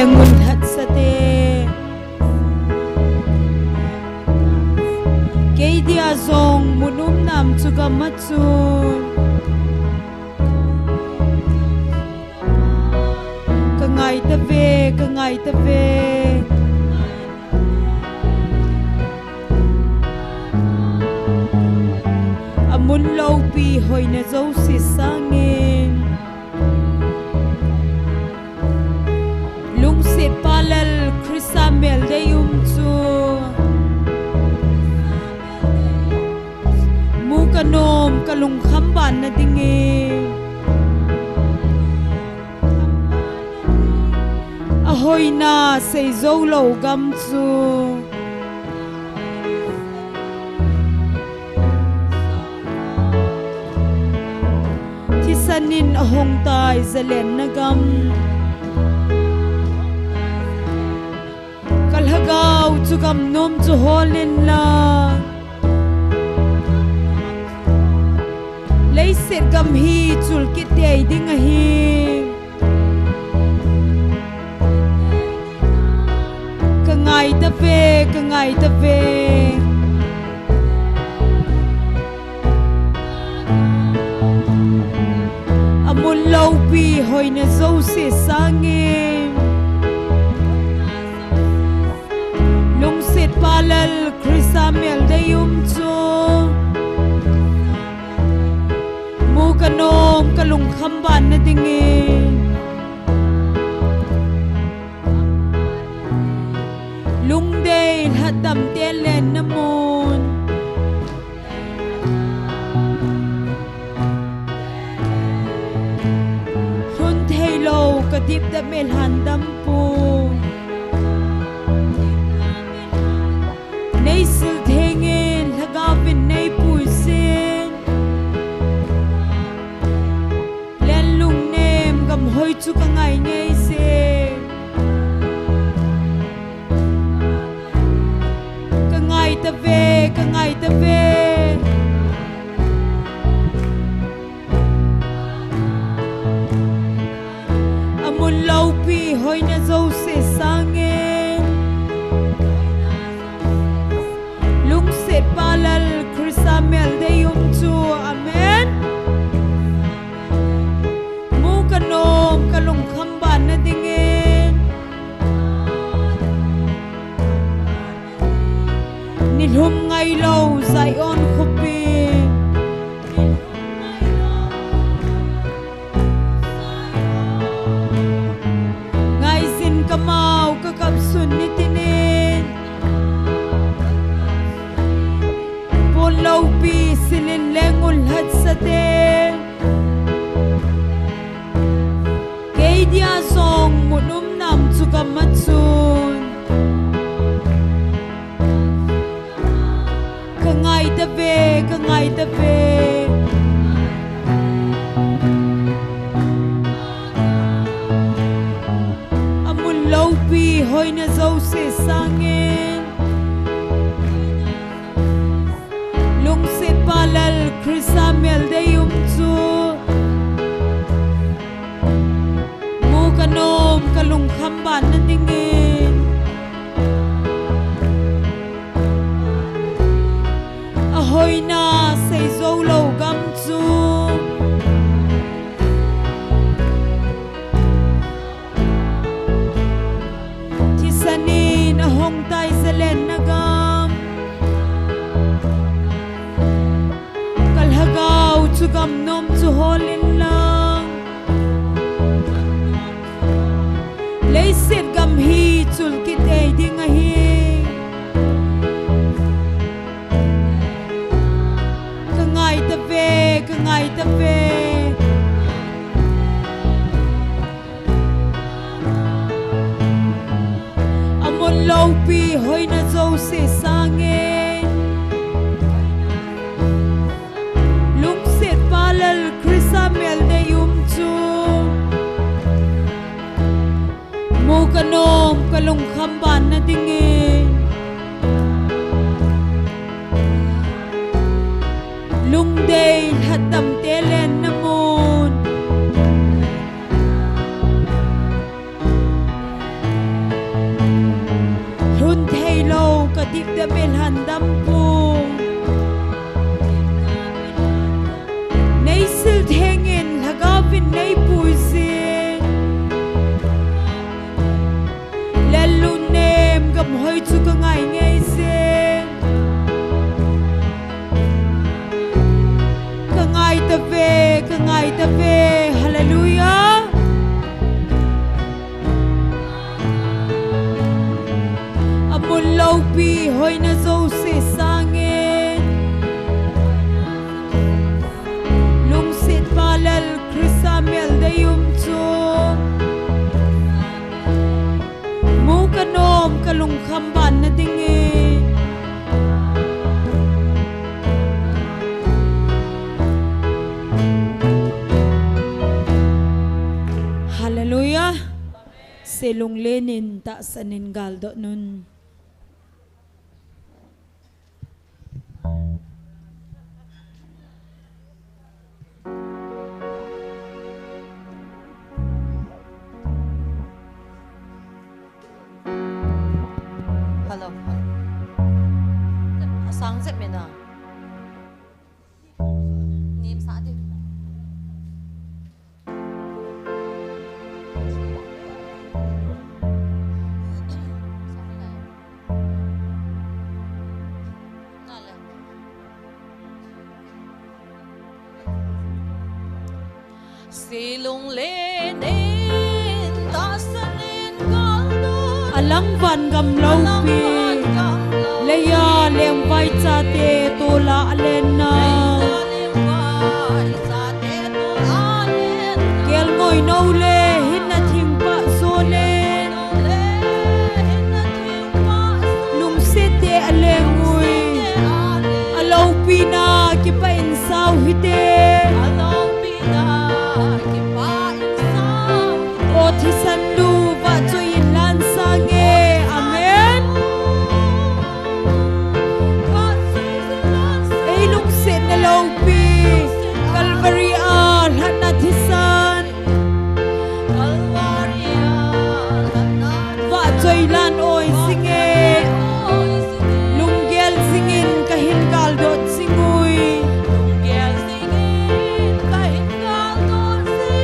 lengun hat sate kei dia zong munum nam chuga machun ka ngai ta ve amun lo pi hoi na zo si sangin lung se palal krisa mel de chu mu kanom kalung khamban na dingi ahoy na sei zo lo gam chu thi sanin ahong tai zalen na gam kalhagaw chu gam nom chu holin la leiser gam hi chul ki tei ding a hi ka ngai ta ve amun lo pi hoi na zo se sangin lung set palal krisa mel de chu mu kanom kalung khamban na dingi lung de hatam telen namon hun thailo kadip da mel handam pu nei sil thengin lagavin nei puisin len lung nem gam hoi chu ka ngai ngei se ka ngai ta ve amun lau pi hoi na zo se sangin lung se palal krisa mel de chu amen mu kanom kalung khamban na dingin nilhum ngai lo zai on khopi ngai sin kamau ka kap sun ni tinin pon lo pi silin lengul hat sate kei dia song munum nam chuka machun ka ngai ta ve amun lo pi hoi na zo se sangin lung se palal krisa mel de chu mu kanom kalung khamban na dingin ahoy na sei zo lo gam chu thi sanin ahong tai zalen na gam kalhagaw chu gam nom chu holin lang leiset gam hi chul ki tei ding a hi ka ngai ta ve amon lo pi hoi na zo se sangin lung set palal krisa mel de chu mu kanom kalung khamban na dingin lung de hatam telen namon lai ta ve hallelujah amul lau pi hoi na zo se sangen lung sit palal krisamel de yum chu mu kanom kalung khamban na dinge hallelujah selung lenin ta sanin galdo nun hello sáng dậy mình à niệm xã đi silung lên đến ta sẽ lên cao alang van gam lau pi leya leng vai cha te to la len na kel ngoi no le hin na thing pa so le lung se te aleng ngui alau pi na ki pa in sau hi te o thi san du va cho in lan sang e amen ei lung se na lau pi calvary al hat na thi san va cho lan oi sing e lung gel singin ka hin gal dot singui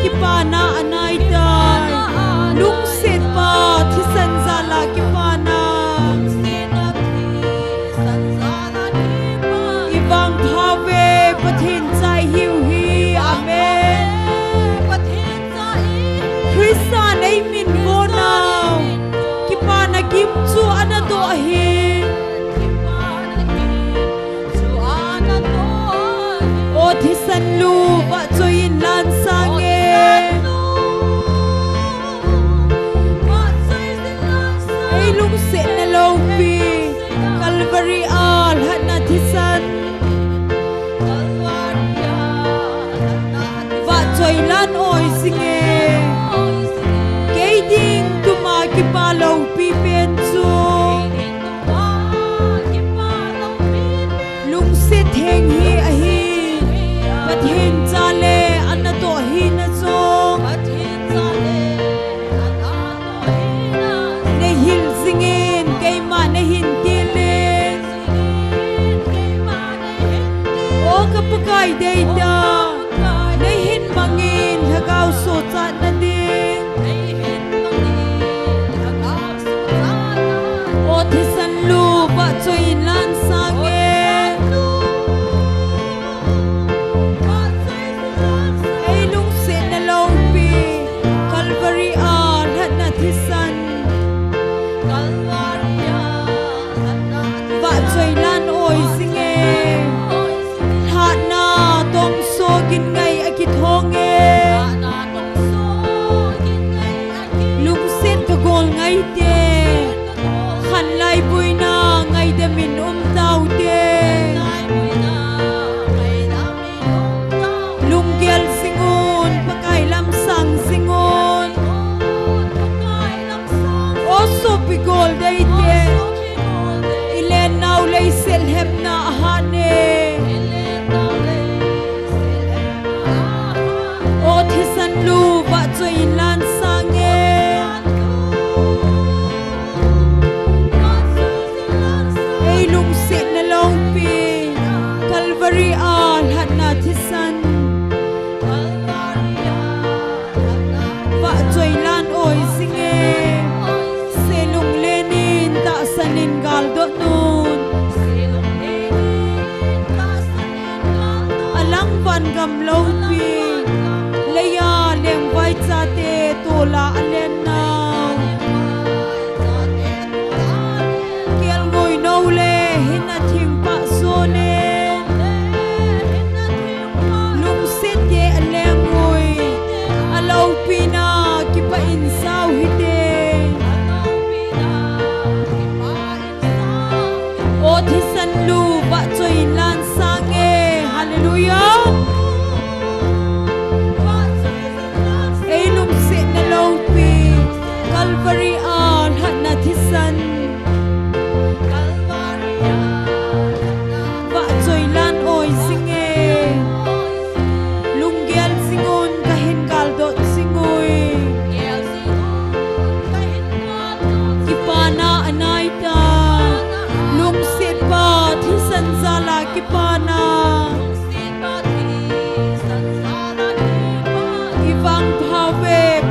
ki pa na anai dai lung se pa thi san za la ki pa na ibang thave pathin chai hiu hi amen Christian ei min go now ki pa na kim chu ana do hi o thi san lu va cho in lan sang e ei lung se na lo pi calvary al hat na thi san va choi lan oi sing e ke ding tu ma ki pa lo pi pen chu lung se theng hi a hi pathin cha le an to hi na zo ne hil singin ke ma ne hin tilin o ka pakai dei da ne hin mangin hagau so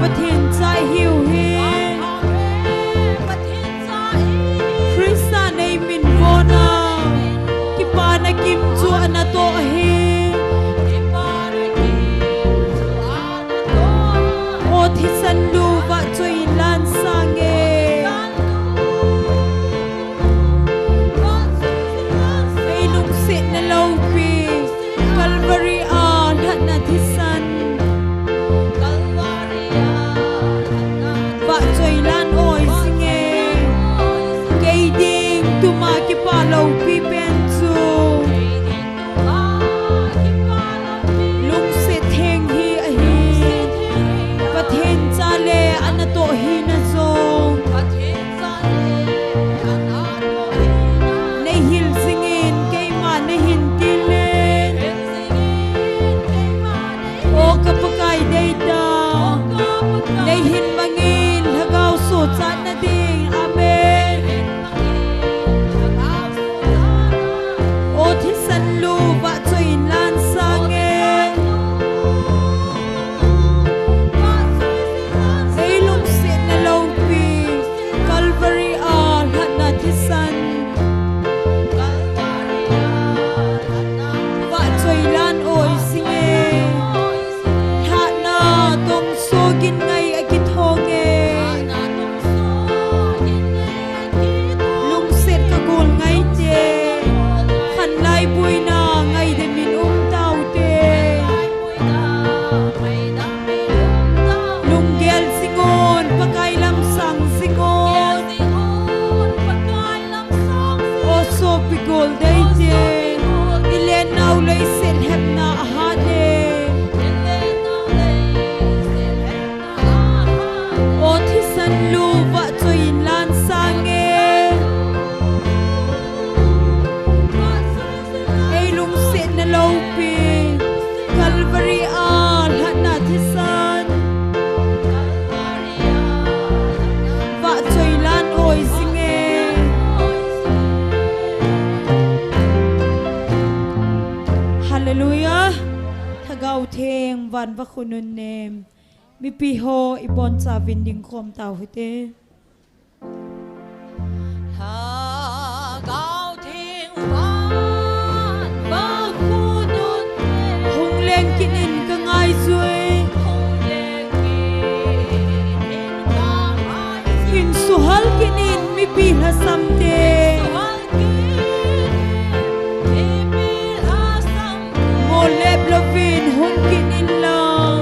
ประทินใจหิวเฮ คริสตาในมินโวนากิปานากิมจูอนาโตเฮโอทิสันลูวะจอยลานสังเอไอลุงสินลาวปีกัลวารีอาหันนาทิสันวะจอยลานโอยสิงเอเกยดิงตุมากิปาลาวปีเป็นจูลุงสิเทงฮีอฮีประเทนจาเลอนาโตฮีนาโซในหิลสิงเอนเกยมาในหินติเลโอกะปะกายเดดาในหินมังอินฮะกาวสุดจันนาดิงอาเมนโอทิสันลูวะจอยลานสังเอไอลุงสินลาวปีกัลวารีอาหันนาทิสันวะจอยลานโอยสิงเอหะนาตงโซกินไงอะกิทองเอลุงสินกะกูลไงเจขันไลบุยนาไงเดมินเต้าเตลุงเกลสิงอนปะไกลำสังสิงอนโอโซปิโกลได้เจอิเลนเอาเลยเซนเฮบนาอาหาเดโอทิสันลูวะจอยลานสังเอไอลุงเซนลาวปีกัลวารีอาหันนาทิสันวะจอยลานโอยสิงเอฮาเลลูยาทะเกาเทงวันวะคุณนุนเนมมีปีโฮอีบอนซาวินดิงคมเต่าหิเตหงเลงกินอินก็ง่ายซุยหินสุฮัลกินอินมีปีละซัมเตโมเลบลาวินหงกินอินลอง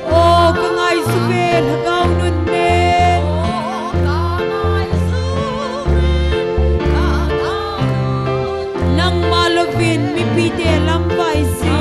โอ้ก็ง่ายสุเวนฮะเกานุนเนนังมาลาวินมีปีเดลัมไวซี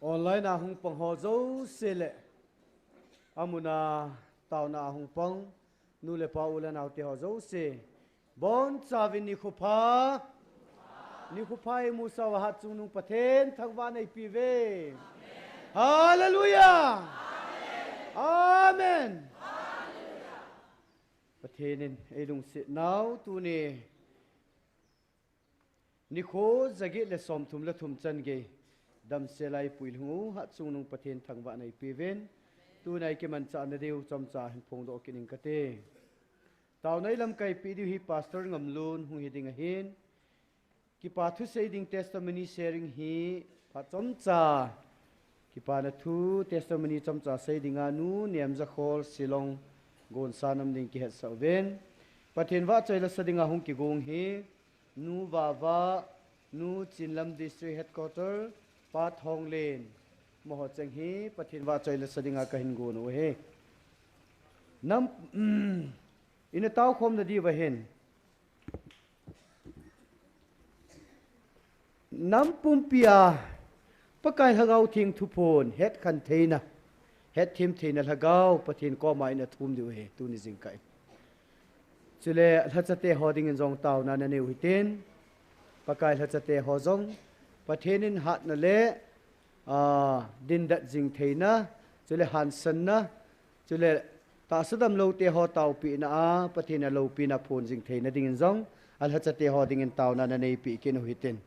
online na hung pang ho zo sele amuna tao na hung pang nule pa ulan auti ho zo se bon chavin ni khupa e musa wa hat chung nung pathen thangwa nei pive hallelujah amen pathenin elung se now tu ni nikho zagi le som thum la thum chan ge dam selai puil hu hat chung nung pathen thangwa nei piven tu nai ke man cha na deu chom cha hin phong do kining kate taw nai lam kai pi di hi pastor ngam lun hu hi ding a hin ki pa thu sei ding testimony sharing hi pa chom cha ki pa na thu testimony chom cha sei ding a nu niam za khol silong gon sanam ding ki het sa ven pathen wa chai la sading a hung ki gong hi nu wa nu chinlam district headquarter pat hong len mo ho chang hi pathin wa choi la sading a ka hin go no he nam in a taw khom na di wa hen nam pumpia pakai hagau thing thu phon het khan theina het thim theina hagau pathin ko mai na thum du he tu ni jing kai chule hachate hoding in jong taw na ne hu ten pakai hachate ho jong pathenin hat na le din dat jing theina chule han san na chule ta sadam lo te ho taw pi na a pathina lo pi na phon jing theina ding in jong al hachate hoding in taw na ne pi ken hu ten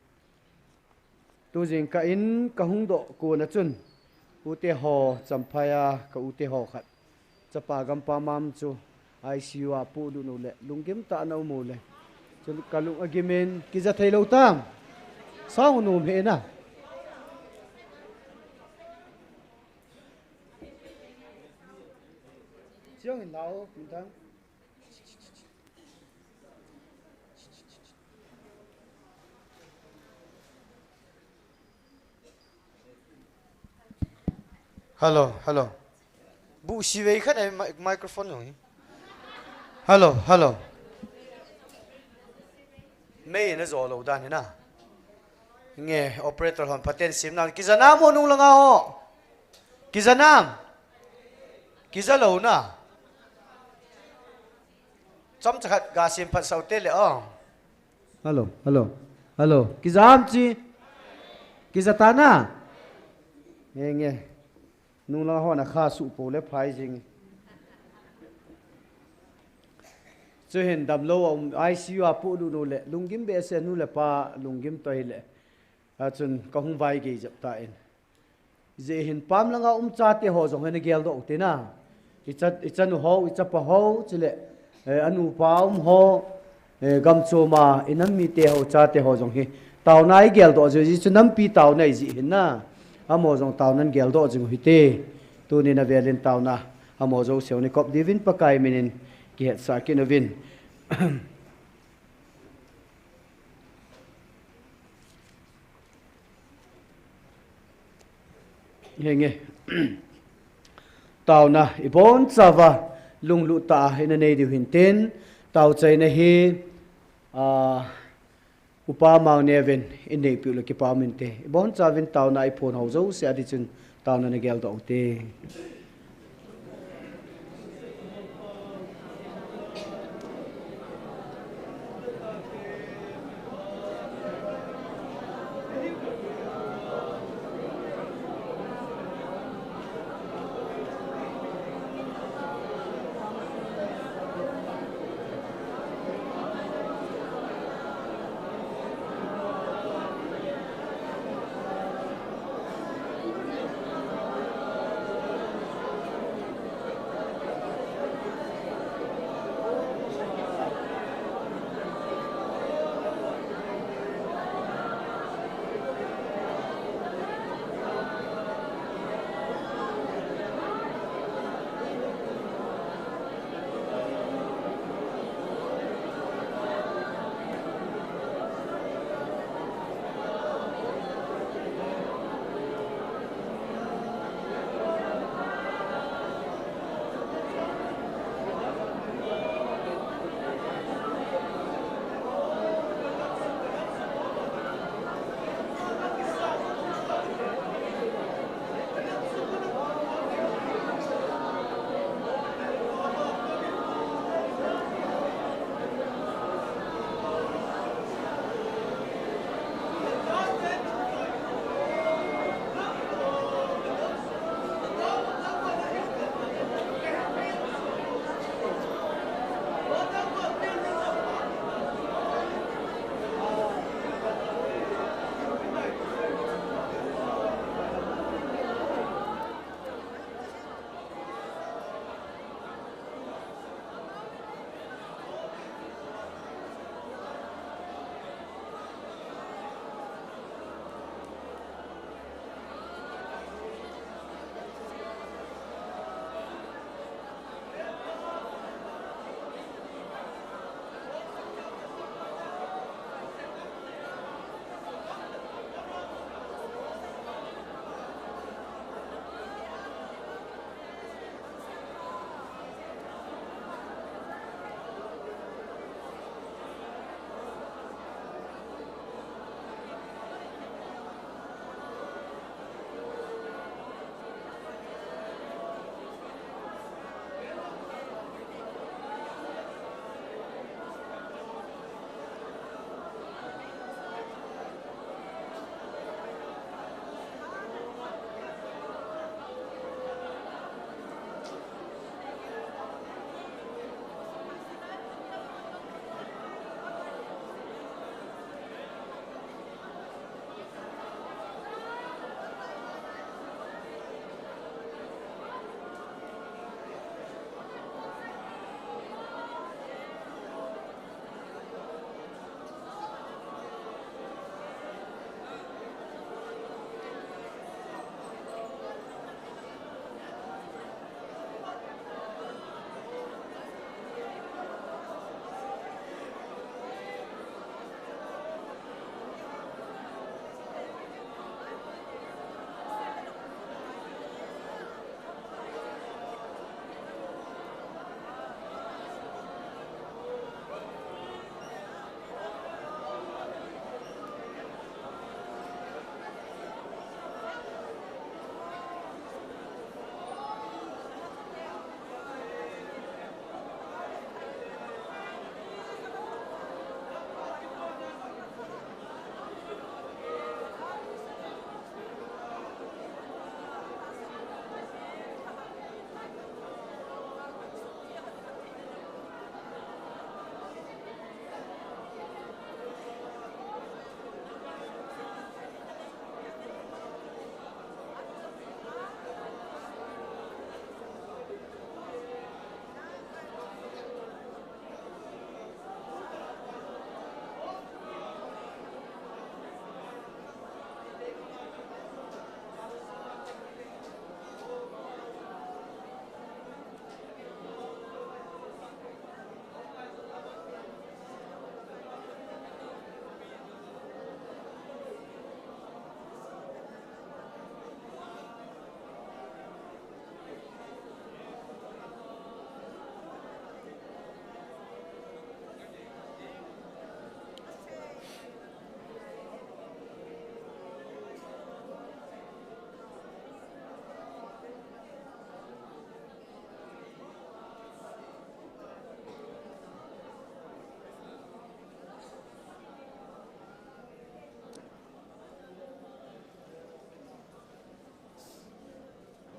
tu jing ka in ka hung do ko na chun ute ho champhaya ka ute ho khat chapa gam pa mam chu ICU a pu du no le lungkem ta nau mo le chun kalung agimen ki za thai lo tam sao nu he na chiang in lao min thang hello bu si vei khat ai microphone rồi hello mấy nó rồi lâu đan thế na nghe operator hòn paten sim nào kizana mo nung langa ho kizana kiza lâu na chom chakhat ga sim phat sau te le hello kizam chi kizatana nghe nung langa ho na kha su po le phai jing cho hiện đầm lâu ông ICU à phụ đủ nô lệ lungim bé xe nô lệ pa lungim toi lệ chun có hung vai cái dập tại dễ hiện pam langa cha te ho jong hen gel do te na icha nu ho icha pa ho chile anu pa ho gam cho ma inam mi te ho cha te ho jong hi taw nai gel do ji chu nam pi taw nai ji hin na amo jong taw nan gel do jing hi te tu ni na velin taw na amo jo sew ni kop divin pakai minin ki het sa kin vin nghe tàu na ibon chawa lung lu ta hin nei di hin ten tàu chai na hi upa mau ne ven in nei pi lu ki pa min te ibon chawin tàu na iphone ho zo se adi chun tàu na ne gel do te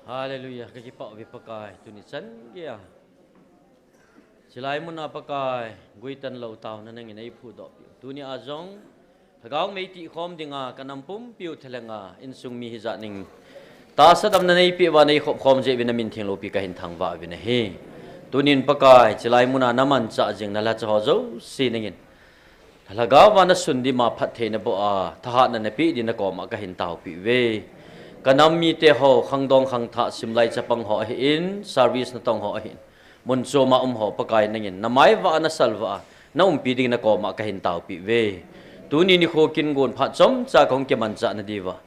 Hallelujah. Kakipao vipakai. Tuni chan kia. Silai muna pakai. Guitan lau tau na nang inay pu do. Tuni azong. Hagaw may ti khom dinga kanampum piu telenga. Insung mi hizat ning. Tasa dam na naipi wa nay khom je vinamin ting lopi kahin thang wa vinahe. Tunin pakai. Silai muna naman sa jing nala chahozo. Siningin. Hagaw wa na sundi ma pathe na bo a. Tahat na napi di na koma kahin tau pi we. Kanam mi te ho khang dong khang tha simlai chapang ho in service na tong ho hin mun so ma ho pakai nangin namai wa na salwa na piding na ko ma ka hin tau pi ve tu ni kho kin gon pha chom cha kong ke man cha na diwa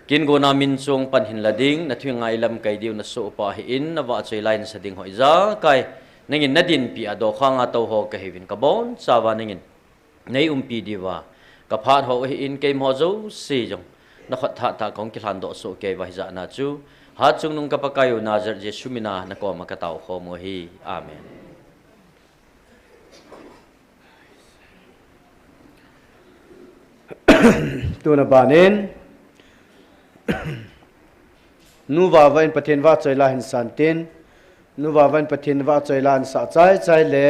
kin go na min song pan hin lading na thui ngai lam kai diu na so pa in na wa choi line sa ding hoi za kai nangin na din pi ado khanga to ho ka hevin ka bon sa wa nangin nei pi diwa ka phat ho in ke mo zo si jong na khat tha ta kong ki hlan do so ke wa za na chu ha chung nung ka pakayo nazar jesu mina na ko makataw ko mo hi amen. Tu na banin nu wa vain pathen wa choi la hin san tin nu wa vain pathen wa choi lan sa chai chai le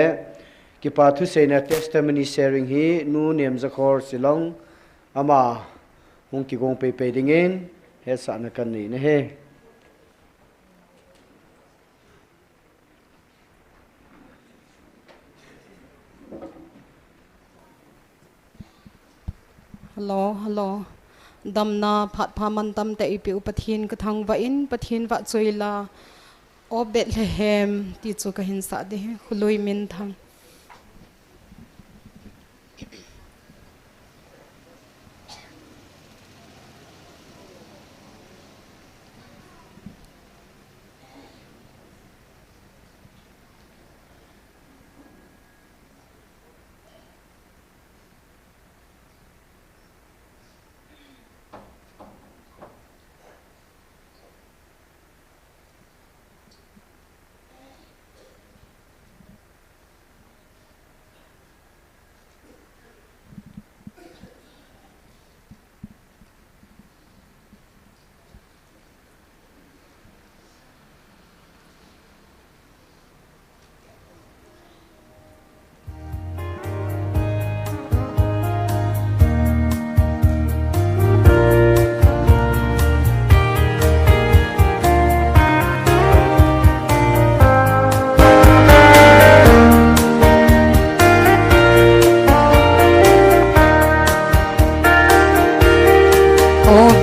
ki pa thu se na testimony sharing hi nu nem zakhor silong ama hung ki gong pe pe dingin he sa na kan ni ne he Hello damna phat phaman tam te ipi upathin ka thang wa in pathin wa choila o Bethlehem ti chu ka hin sa de khuloi min thang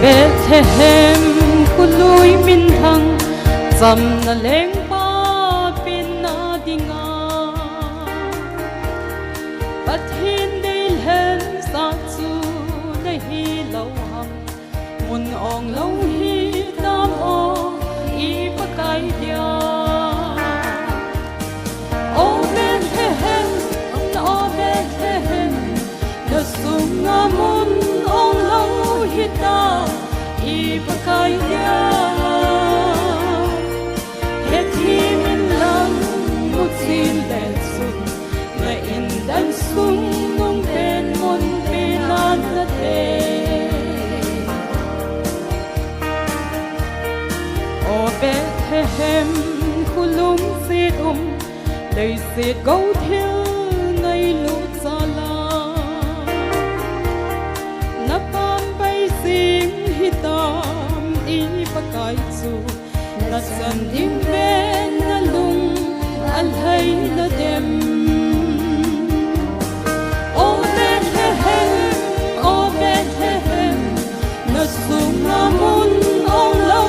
Bethlehem khului min thang cham na leng pa pin na dinga pathin dei hen sa chu na hi lo ham mun ong lo hi tam o i pa kai dia o Bethlehem na sunga mun ong lo hi ta pakai dia heti min lang mutsin den sun na indan sung nong ten mon pilan na te o Bethlehem khulum sit lei sit go thil ngai lu sala na pam bai sing hitam i pakai chu na san ding ben na lung al hai na dem o Bethlehem na sunga mun ong lo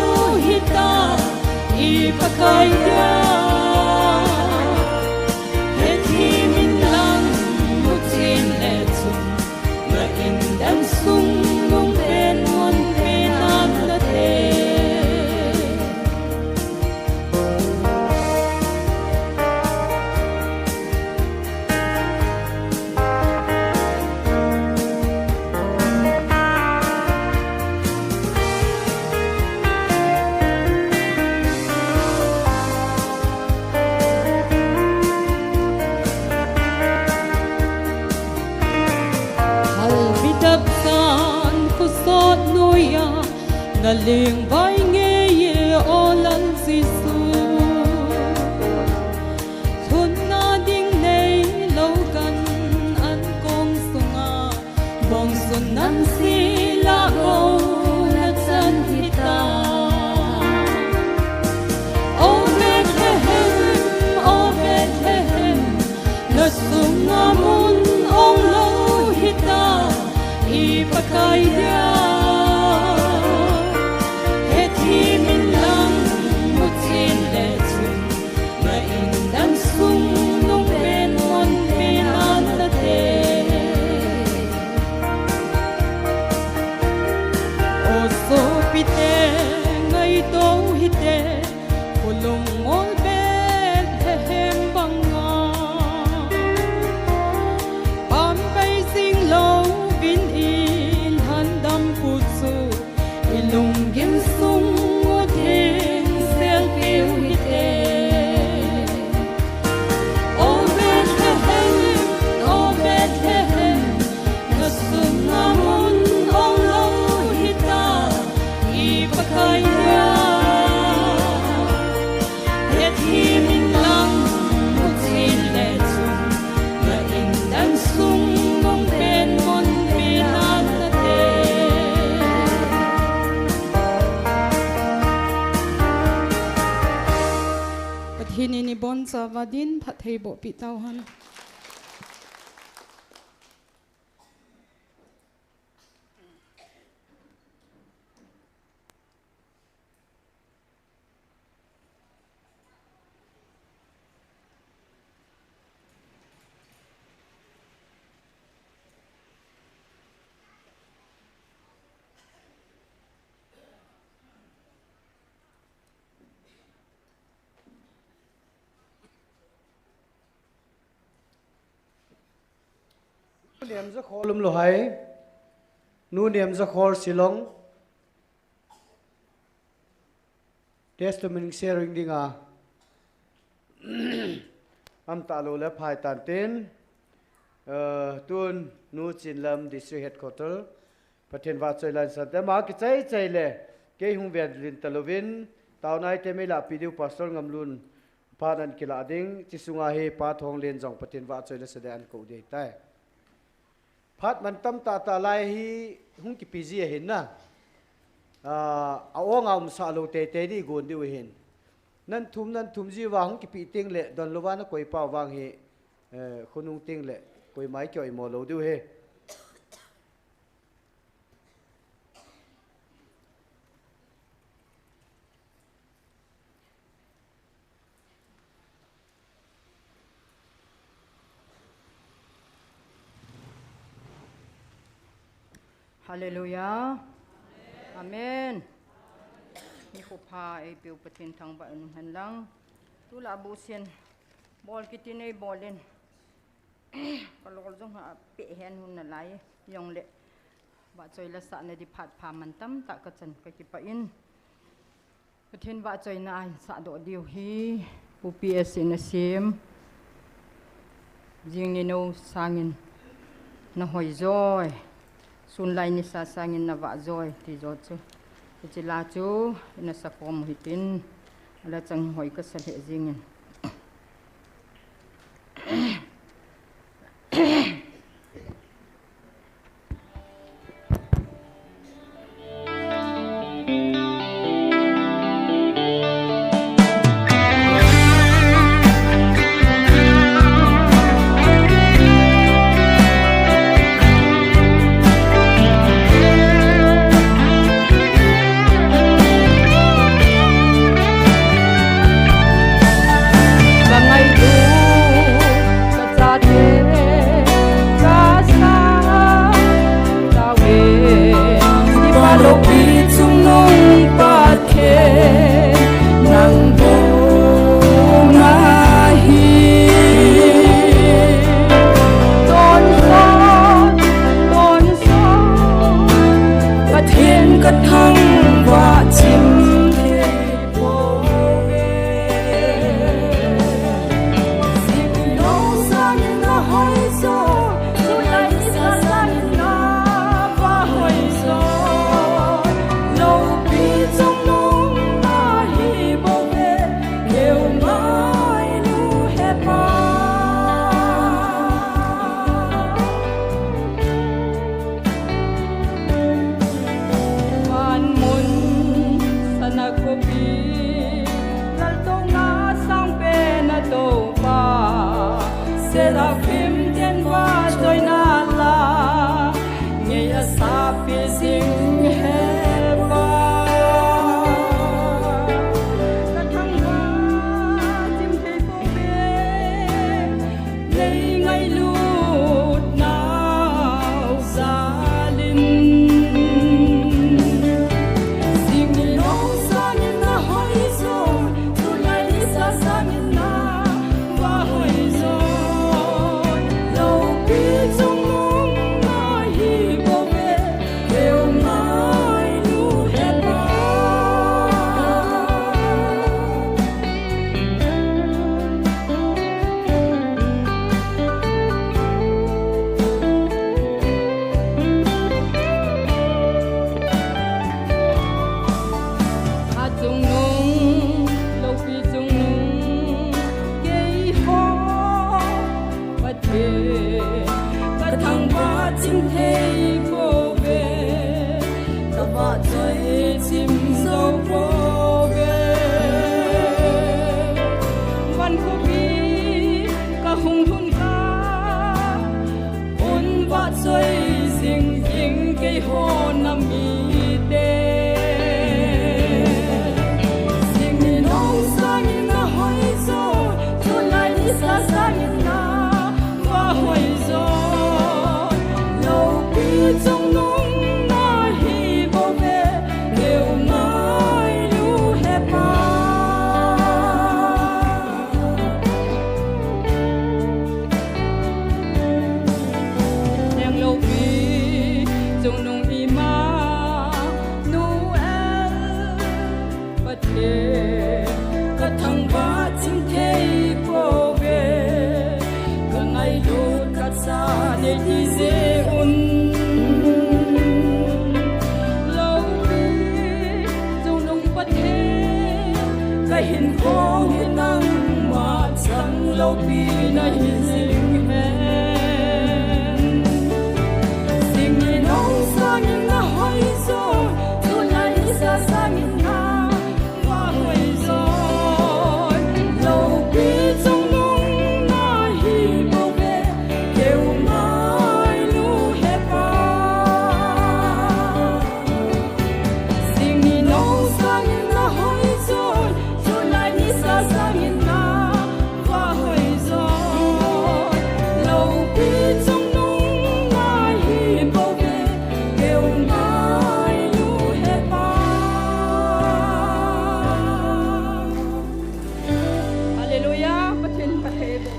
hita i pakai dia heti min lang mutin le chu na indan sung nong ben mon pinan na te na ling vai nghe ye o nasungamun ong lo hita ipakaya heti min lang mutin letun na indan sung nung penon pinatate oso pite ngay do hite kulong ol bet hehem banga pambay sing lo bin in handam putsu ilung gim sung utin sel piu hite o Bethlehem nasungamun ong lo hita ipakaya himing lang mutin letun na indan sung nung penmon pinatate pathini ni bon sa vadin pathei bo pitauhan niệm za khol lo hai nu niệm za khol silong testament sharing dinga am ta lo le phai tan ten tun nu chin lam district headquarter pathen wa choi lan sa te ma ki chai chai le ke hung ven lin talovin taw nai te me la pidiu pastor ngam lun pa nan kila ding chi sunga he pa thong len jong pathen wa choi le sa de an ko de tai phát man tâm ta lai hi hung ki pizia hin na a ong am sa lo te di gon di hin nan thum ji wa hung ki pi ting le don lo wa na koi pa wang hi khunung ting le koi mai kyoi mo lo du he Hallelujah. Amen. Ni ko pa ay piu patin thang ba han lang. Tu la bu sian. Bol kitin ay bolin. Kalokol jong ha pe hen hun na lai yong le. Ba choi la sa na di phat pha man tam ta ka chan ka ki pa in. Patin ba choi na ai sa do diu hi. Pu PS in sim. Jing ni no sangin. Na hoi joy. Sun lai ni sa sangin na va joy ti zo chu ti la chu na sa pom hitin ala chang hoi ka sa he jingin phim thiên hoa rồi na la nghe sa phía sinh hè ba ta thăng hoa chim thấy cô bé lấy ngay lút nào gia đình sinh đi nông sa nhìn na hỏi rồi tu lại đi xa xa nhìn na và hỏi rồi lâu biết trong mong ai hi vô về đều mãi lu hết ba hát trong nung lâu vì trong nung gây ho bất kể cả thằng ba chim thấy cô về cả vợ chơi chim dâu cô về văn cô bi cả hùng thôn ca ôn vợ chơi dình dình gây ho nằm mi tê xa xa nhìn na và hỏi rồi lâu biết trong nung na hi vô về đều mãi lu hết ba đang lâu vì trong nung đi ma Noel bất kể cả thằng ba chim thấy cô về cả ngày lút cắt xa để đi dễ ôn lâu đi dù nông bất thế cái hình khó hiện năng mà chẳng lâu đi na hiện sinh hẹn sinh đi nông xa nhìn na hỏi rồi dù lại đi xa xa nhìn na và hỏi rồi lâu đi trong nung na hi vô về đều mãi lu hết ba sinh đi nông xa nhìn na hỏi rồi rồi lại đi xa xa nhìn na và hỏi rồi lâu đi trong nung na hi vô về đều mãi lu hết ba Hallelujah, patin patebo.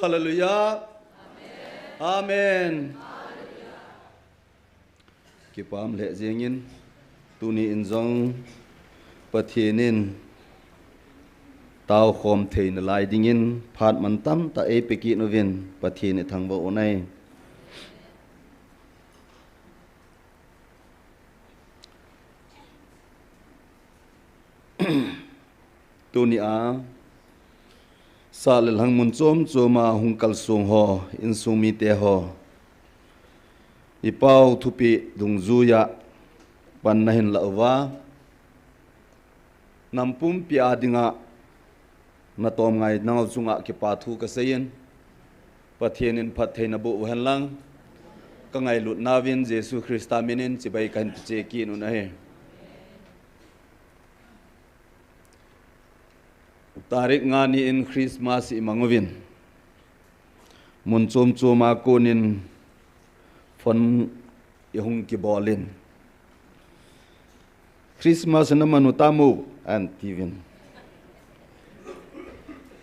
Hallelujah. Amen. Kipam le jengin tuni injong pathienin tao khom thein lai dingin phat man tam ta e peki novin pathien thang bo onai tuni a sal lang mun chom choma hungkal sung ho in sumi te ho ipau thupi dungzuya pan nahin lawa nampum pia dinga na tom ngai nang chunga ki pathu ka sein pathienin phatheina bu hanlang ka ngai lut nawin jesu christa minin chibai kan che ki nu na he tarik ngani in Christmas imangovin mun chom choma konin fon yahung ki bolin Christmas na manutamu an tivin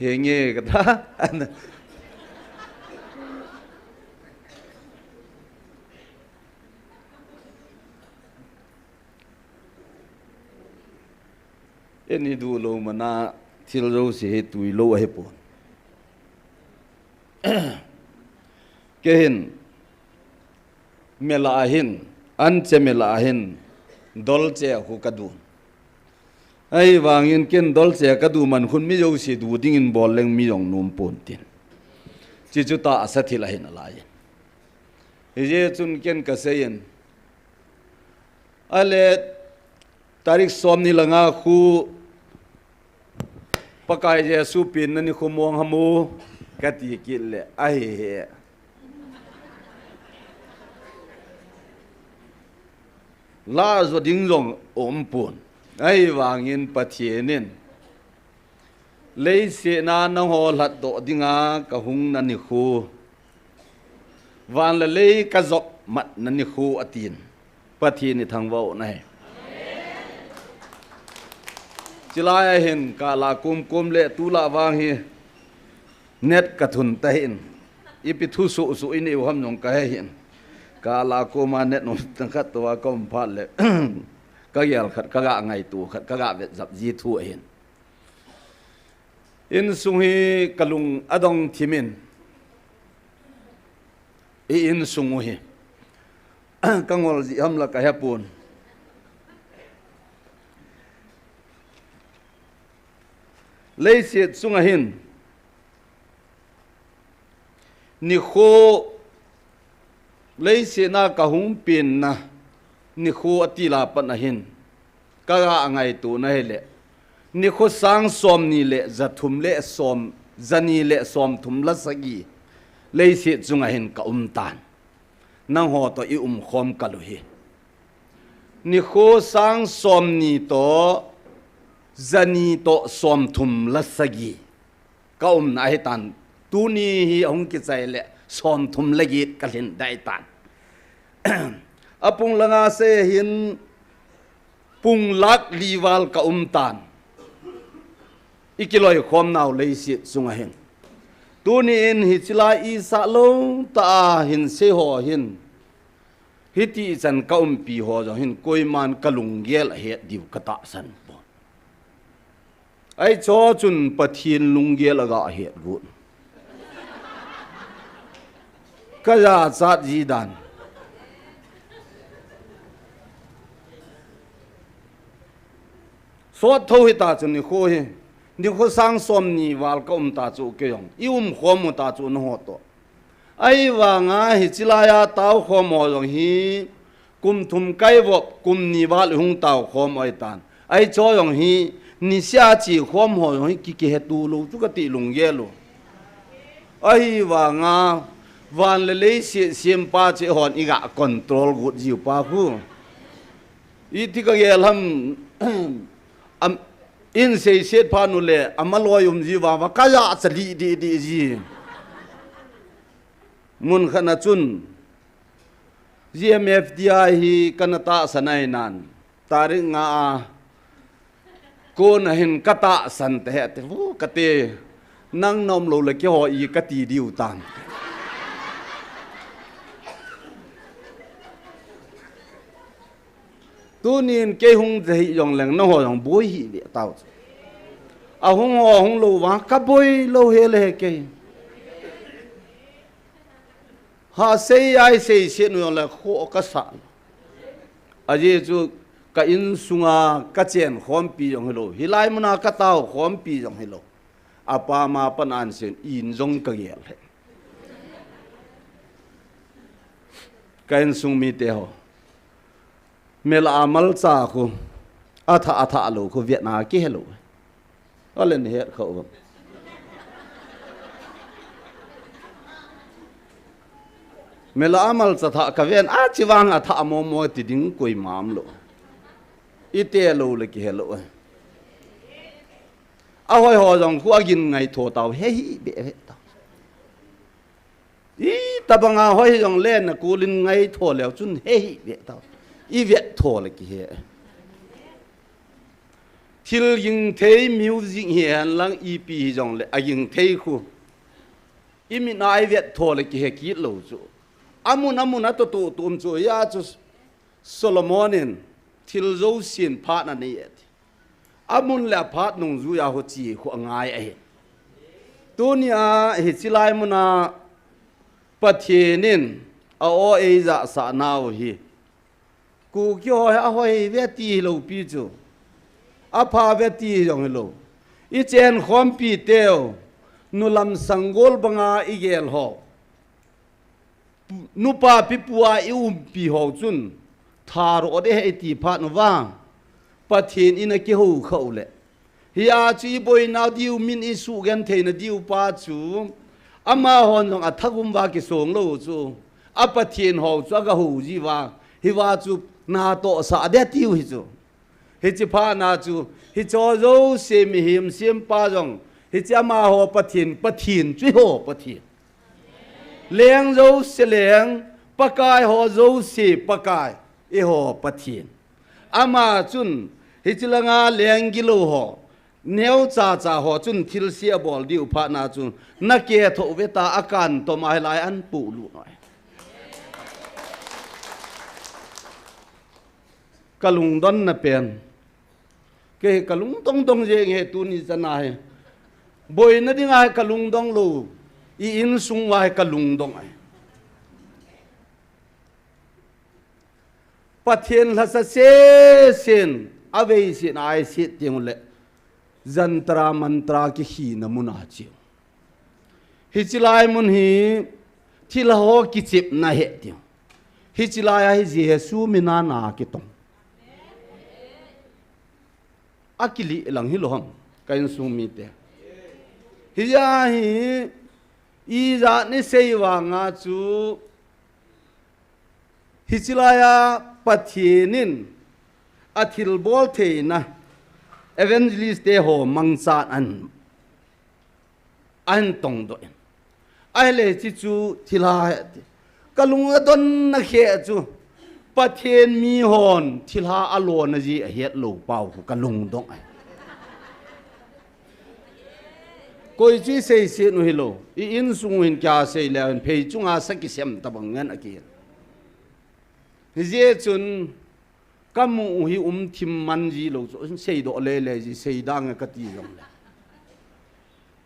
henge kata ini du lo mana thil ro se tui lo he pon kehin mela hin an che mela hin dol che hu kadu ai wangin ken dol che ka du man khun mi jo si du ding in bol leng mi jong num pon tin chi chu ta asathi la hin ala yin je chun ken ka se yin ale tarik som ni langa khu pakai je su pin ni khu mong hamu ka ti ki le ai he la zo ding jong om pon ai wangin pathienin lấy xe na nang ho lhat do dinga ka hung na ni khu van la lấy ka zop mat na ni khu atin pathi ni thang vau nai chilai hin ka la kum le tu la wang hi net ka thun ta hin ipi thu su in eu ham nong ka hin ka la kuma net no tang khat to wa kom phat le ka yel khat ka ga ngai tu khat ka ga vet zap ji thu hin in sung hi kalung adong thimin in sung hi kangol ji hamla ka hapun leiset sunga hin ni kho leise na ka hung pin na ni kho atila pan hin ka ga ngai tu na hele ni kho sang som ni le zathum le som zani le som thum la sagi leisi chunga hin ka tan nang ho to i khom ka lu hi ni kho sang som ni to zani to som thum la sagi ka na hi tan tu ni hi ong ki chai le som thum lagi ka hin dai tan apung langa se hin pung lak liwal ka tan ikiloi khom naw leisi sunga hin tuni in hi chila i sa lo ta hin se ho hin hiti chan ka pi ho jo hin koi man kalung gel he diu kata san po ai cho chun pathin lung gel aga he gu ka ya cha ji dan so tho hi ta chun ni kho hi ni kho sang som ni wal ka ta chu ke yong i khom ta chu no ho to ai wa nga hi chilaya taw khom ho yong hi kum thum kai wo kum ni wal hung taw khom oi tan ai cho yong hi ni sia chi khom ho yong hi ki ke tu lu chu ka ti lung ye lu ai wa nga van le le sim pa che hon i ga control gut jiu pa khu i ti ka ye lam in se set pa nu le amaloyum ji wa ka ya chali di ji mun khana chun GMFDI hi kanata sanai nan tari nga ko na hin kata san te te vu kate nang nom lo le ke ho i kati diu tan tu nin ke hung dei yong leng no ho yong boi hi le tao a hung ho hung lo wa ka boi lo he le ke ha sei ai sei se no le kho ka sa a je chu ka in sunga ka chen khom pi yong helo hilai muna ka tao khom pi yong helo apa ma pan an sen in jong ka yel he ka in sung mi te ho mela amal cha khu atha lo khu vietnam ki hello alen he kho mela amal cha tha ka ven a chiwang atha mo ti ding koi mam lo ite lo le ki hello a hoi ho jong khu agin ngai tho taw he hi be taw i tabanga hoi jong len na kulin ngai tho leo chun he hi be taw i viet tho le ki he thil ying thei music hian lang ep jong le a ying thei khu i mi na i viet tho le ki he ki lo chu amun to tum chu ya chu solomonin thil zo sin pha na ni amun la phat nong zu ya ho chi khu ngai a he tunia hi chilai muna pathienin a o e za sa naw hi ku kyo a hoi ve ti lo pi chu a pha ve ti jong lo i chen khom pi teo nu lam sangol banga i gel ho nu pa pi puwa i pi ho chun thar o de he ti pha no wa pathin in a ki ho khau le hiya chi boy na diu min i su gan the na diu pa chu ama hon jong a thagum wa ki song lo chu a pathin ho chu ga hu ji wa hi wa chu na to sa de tiu hi chu hi chi pha na chu hi cho zo se mi him sim pa jong hi cha ma ho pathin chui ho pathin leng zo se leng pakai ho zo se pakai e ho pathin ama chun hi chilanga leng gilo ho neu cha ho chun thil sia bol diu pha na chun na ke tho ve ta akan to mai lai an pu lu noi kalung don na pen ke kalung tong je nge tu ni chana he boy na dinga kalung dong lo i in sung wa kalung dong ai pathian la sa se sen ave sin ai sit ting le jantra mantra ki hi na muna chi hi chilai mun hi thil ho ki chip na he ti hi chilai ai jesu mina na ki tong akili lang hi loham kain sung mi te hi ya hi i za ni sei wa nga chu hi chilaya pathinin athil bol the na evangelist te ho mangsa an tong do ai le chi chu thila kalung don na khe chu pathen mi hon thila alo na ji a het lo pau ku kalung dong ai koi chi sei se nu hilo I in sung hin kya sei le an phei chunga sak ki sem tabang ngan aki je chun kamu hi thim man ji lo sei do le ji sei dang ka ti jong le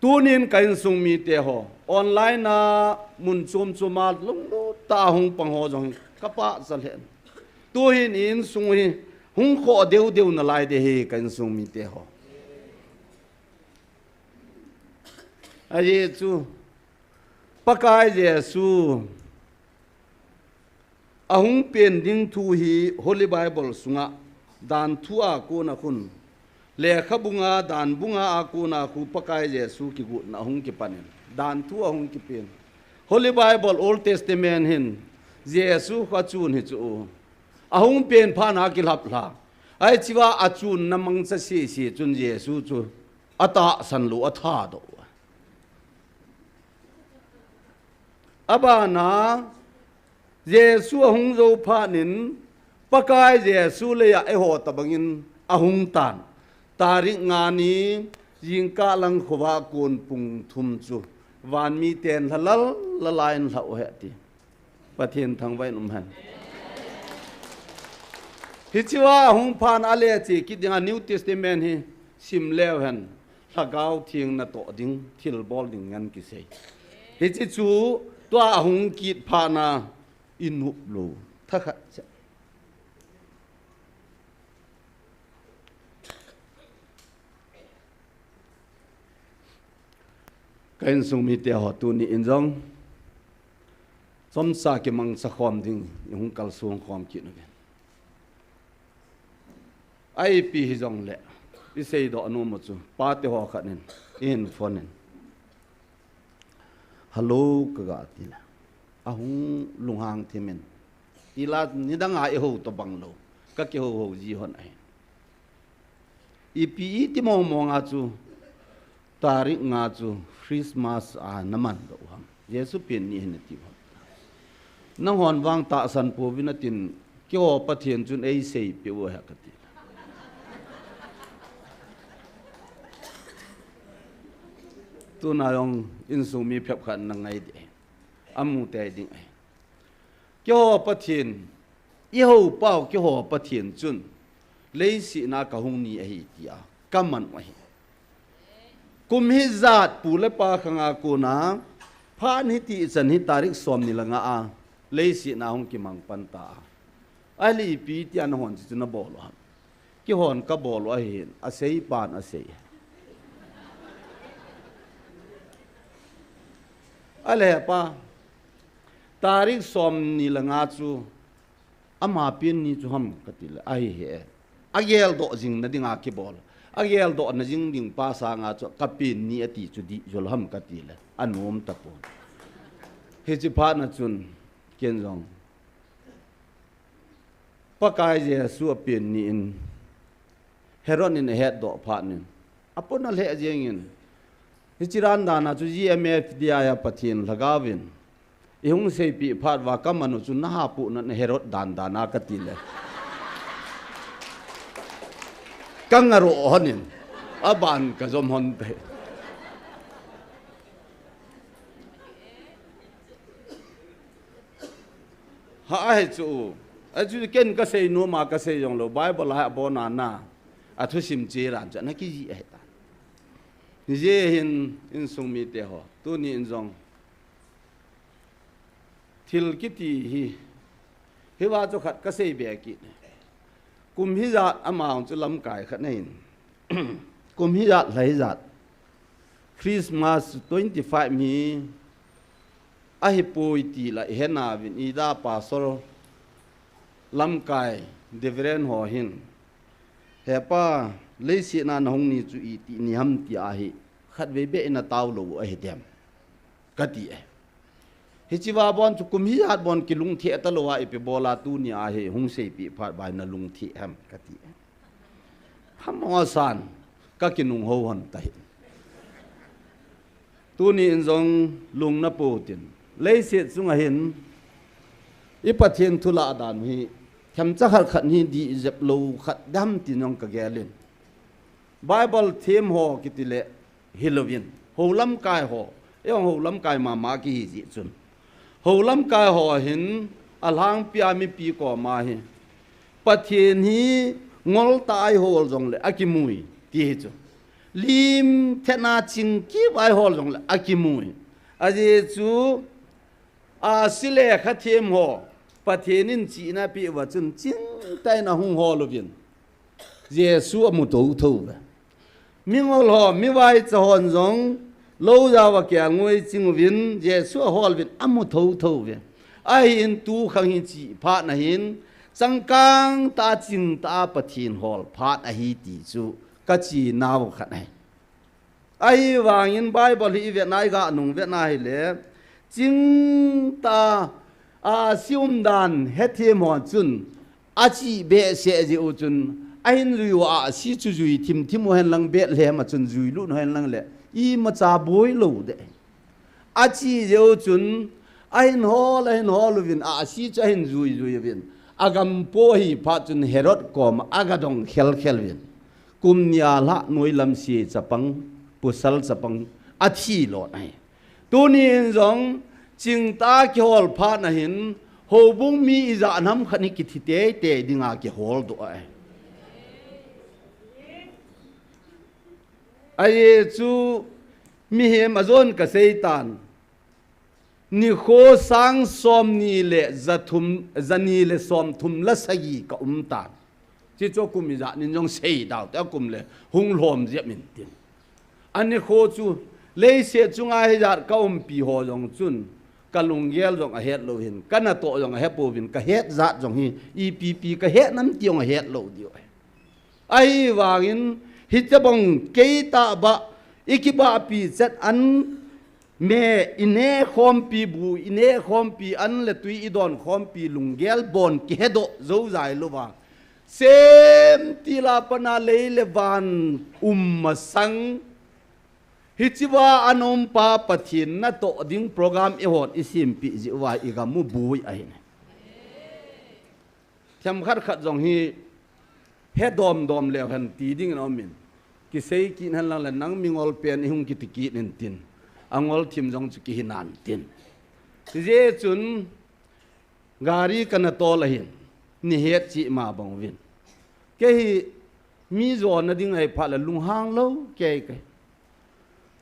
tunin kain sung mi te ho online na mun chuma lung do ta hung pang ho jong kapa sal hen tu hin in sung hi hung kho deu na lai de he kain sung mi te ho aje chu pakai jesu ahung pen ding thu hi holy bible sunga dan thua ko na kun le khabunga dan bunga a ko na khu pakai jesu ki gu na hung ki panin dan thu ahung ki pen holy bible old testament hin jesu kha chun hi chu ahung pen pha na ki lap la ai chiwa achun namang cha si chun jesu chu ata san lu atha do abana jesu ahung zo pha nin pakai jesu le ya e ho tabangin ahung tan tari ngani jingka lang khowa kon pung thum chu wan mi ten halal lalain hlau he ti pathian thang vai num han hichiwa ahung phan ale chi kidinga new testament hi sim lew han lagau thing na to ding thil bol ding ngan ki sei hichi chu to ahung kit pha na inup lo thakha kain sung mi te ho tu ni injong som sa ke mang sa khom ding yung kal sung khom ki no ben ai pi hi jong le i sei do anu mo chu pa te ho kha nen in fonen hello ka ga ti la ahung lunghang themen ila nidanga e ho to banglo ka ke ho ji hon ai ipi ti mo nga chu tarik nga chu christmas a naman do ham yesu pin ni hen ti ho nang hon wang ta san po vinatin ke ho pathian chun ei sei pe wo ha ka ti tu na yong in su mi phep khan na ngai de amu te ding ai kyo pathian i ho pau kyo ho pathian chun leisi na ka hung ni ai tia kaman wa hi kum hi zat pu le pa khanga ko na phan hi ti chan hi tarik som ni langa a leisi na hung ki mang pan ta ali pi ti an hon chi na bol ha ki hon ka bol a hin a sei pan a sei ale pa tarik som ni la nga chu ama pin ni chu ham katil ai he agel do jing na dinga ki bol agel do na jing ding pa sa nga chu kapin ni ati chu di jol ham katil anom tapon he chi pha na chun ken jong pakai je su pin ni in heron in head do pha ni apon na le jeng in hichiran dana chu GMF dia ya pathin lagawin ihung sei pi phat wa kamanu chu na ha pu na herot dan dana katile kangaro honin aban ka zom hon pe ha ai chu aju ken ka sei no ma ka sei yong lo bible ha bona na athu sim che ran cha na ki ji ai ta ni je hin in sung mi te ho tu ni in jong thil ki ti hi wa chu khat ka sei be ki kum hi zat amang chu lam kai khat nei kum hi zat lai zat Christmas 25 mi a hi poi ti la hena vin ida pasol lam kai devren ho hin hepa leisi na hong ni chu i ti ni ham ti a hi khat ve be na taw lo a hi dem kati e hi chiwa bon chu kum hi hat bon ki lung the ta lo wa i pe bola tu ni a hi hung sei pi phat bai na lung thi ham kati e ham wa san ka ki nung ho hon ta hi tu ni in zong lung na po tin leisi chung a hin i pathian thula dan hi tham cha khat ni di zep lo khat dam ti nong ka gelin Bible theme ho kitile Halloween holam kai ho yong holam kai ma ki hi ji chun holam kai ho hin alang pia mi pi ko ma hi pathian hi ngol tai hol jong le akimui ti hi chu lim thena ching ki bai hol jong le akimui aje chu a sile kha theme ho pathianin chi na pi wa chun chin tai na hung ho lo vin Jesu amu to tho mi ngol ho mi wai chon jong lo ja wa kya ngoi ching vin Jesu hol vin amu tho ve ai in tu khang hin chi pha na hin changkang ta ching ta pathin hol pha a hi ti chu ka chi naw khat ai ai wang in Bible hi ve nai ga nung ve nai le ching ta a sium dan hethi mo chun a chi be se ji u chun ain lu wa si chu jui tim mo hen lang be le ma chun jui lu no hen lang le i ma cha boi lo de a chi je u chun ain ho lu vin a si cha hen jui vin agam po hi pha chun herot kom agadong khel vin kum nya la noi lam si chapang pusal chapang a thi lo ai tu ni zong ching ta ki hol pha na hin ho bung mi za nam khani ki thi te dinga ki hol do ai chu mi hem azon ka seitan ni kho sang som ni le zathum zani le som thum la sagi ka tan chi cho kum mi za nin jong sei daw ta kum le hung lom je min tin ani kho chu le se chunga hi zat ka pi ho jong chun kalung gel jong a het lo hin kana to jong a hepo vin ka het zat jong hi epp ka het nam tiong a het lo dio ai wangin hitabong keita ba ikiba pi set an me ine khom pi bu ine khom pi an le tui idon khom pi lungel bon ki hedo zo zai lo wa sem tila pana le van sang hichiwa anom pa pathin na to ding program e hot isim pi ji wa igamu bui ai ne tham khat jong hi he dom le han ti ding no min ki sei kin han lang la nang mingol pen hung ki ti ki nen tin angol thim jong chu ki hinan tin je chun gari kana to la hin ni het chi ma bong win ke hi mi zo na ding ai pha la lung hang lo ke ke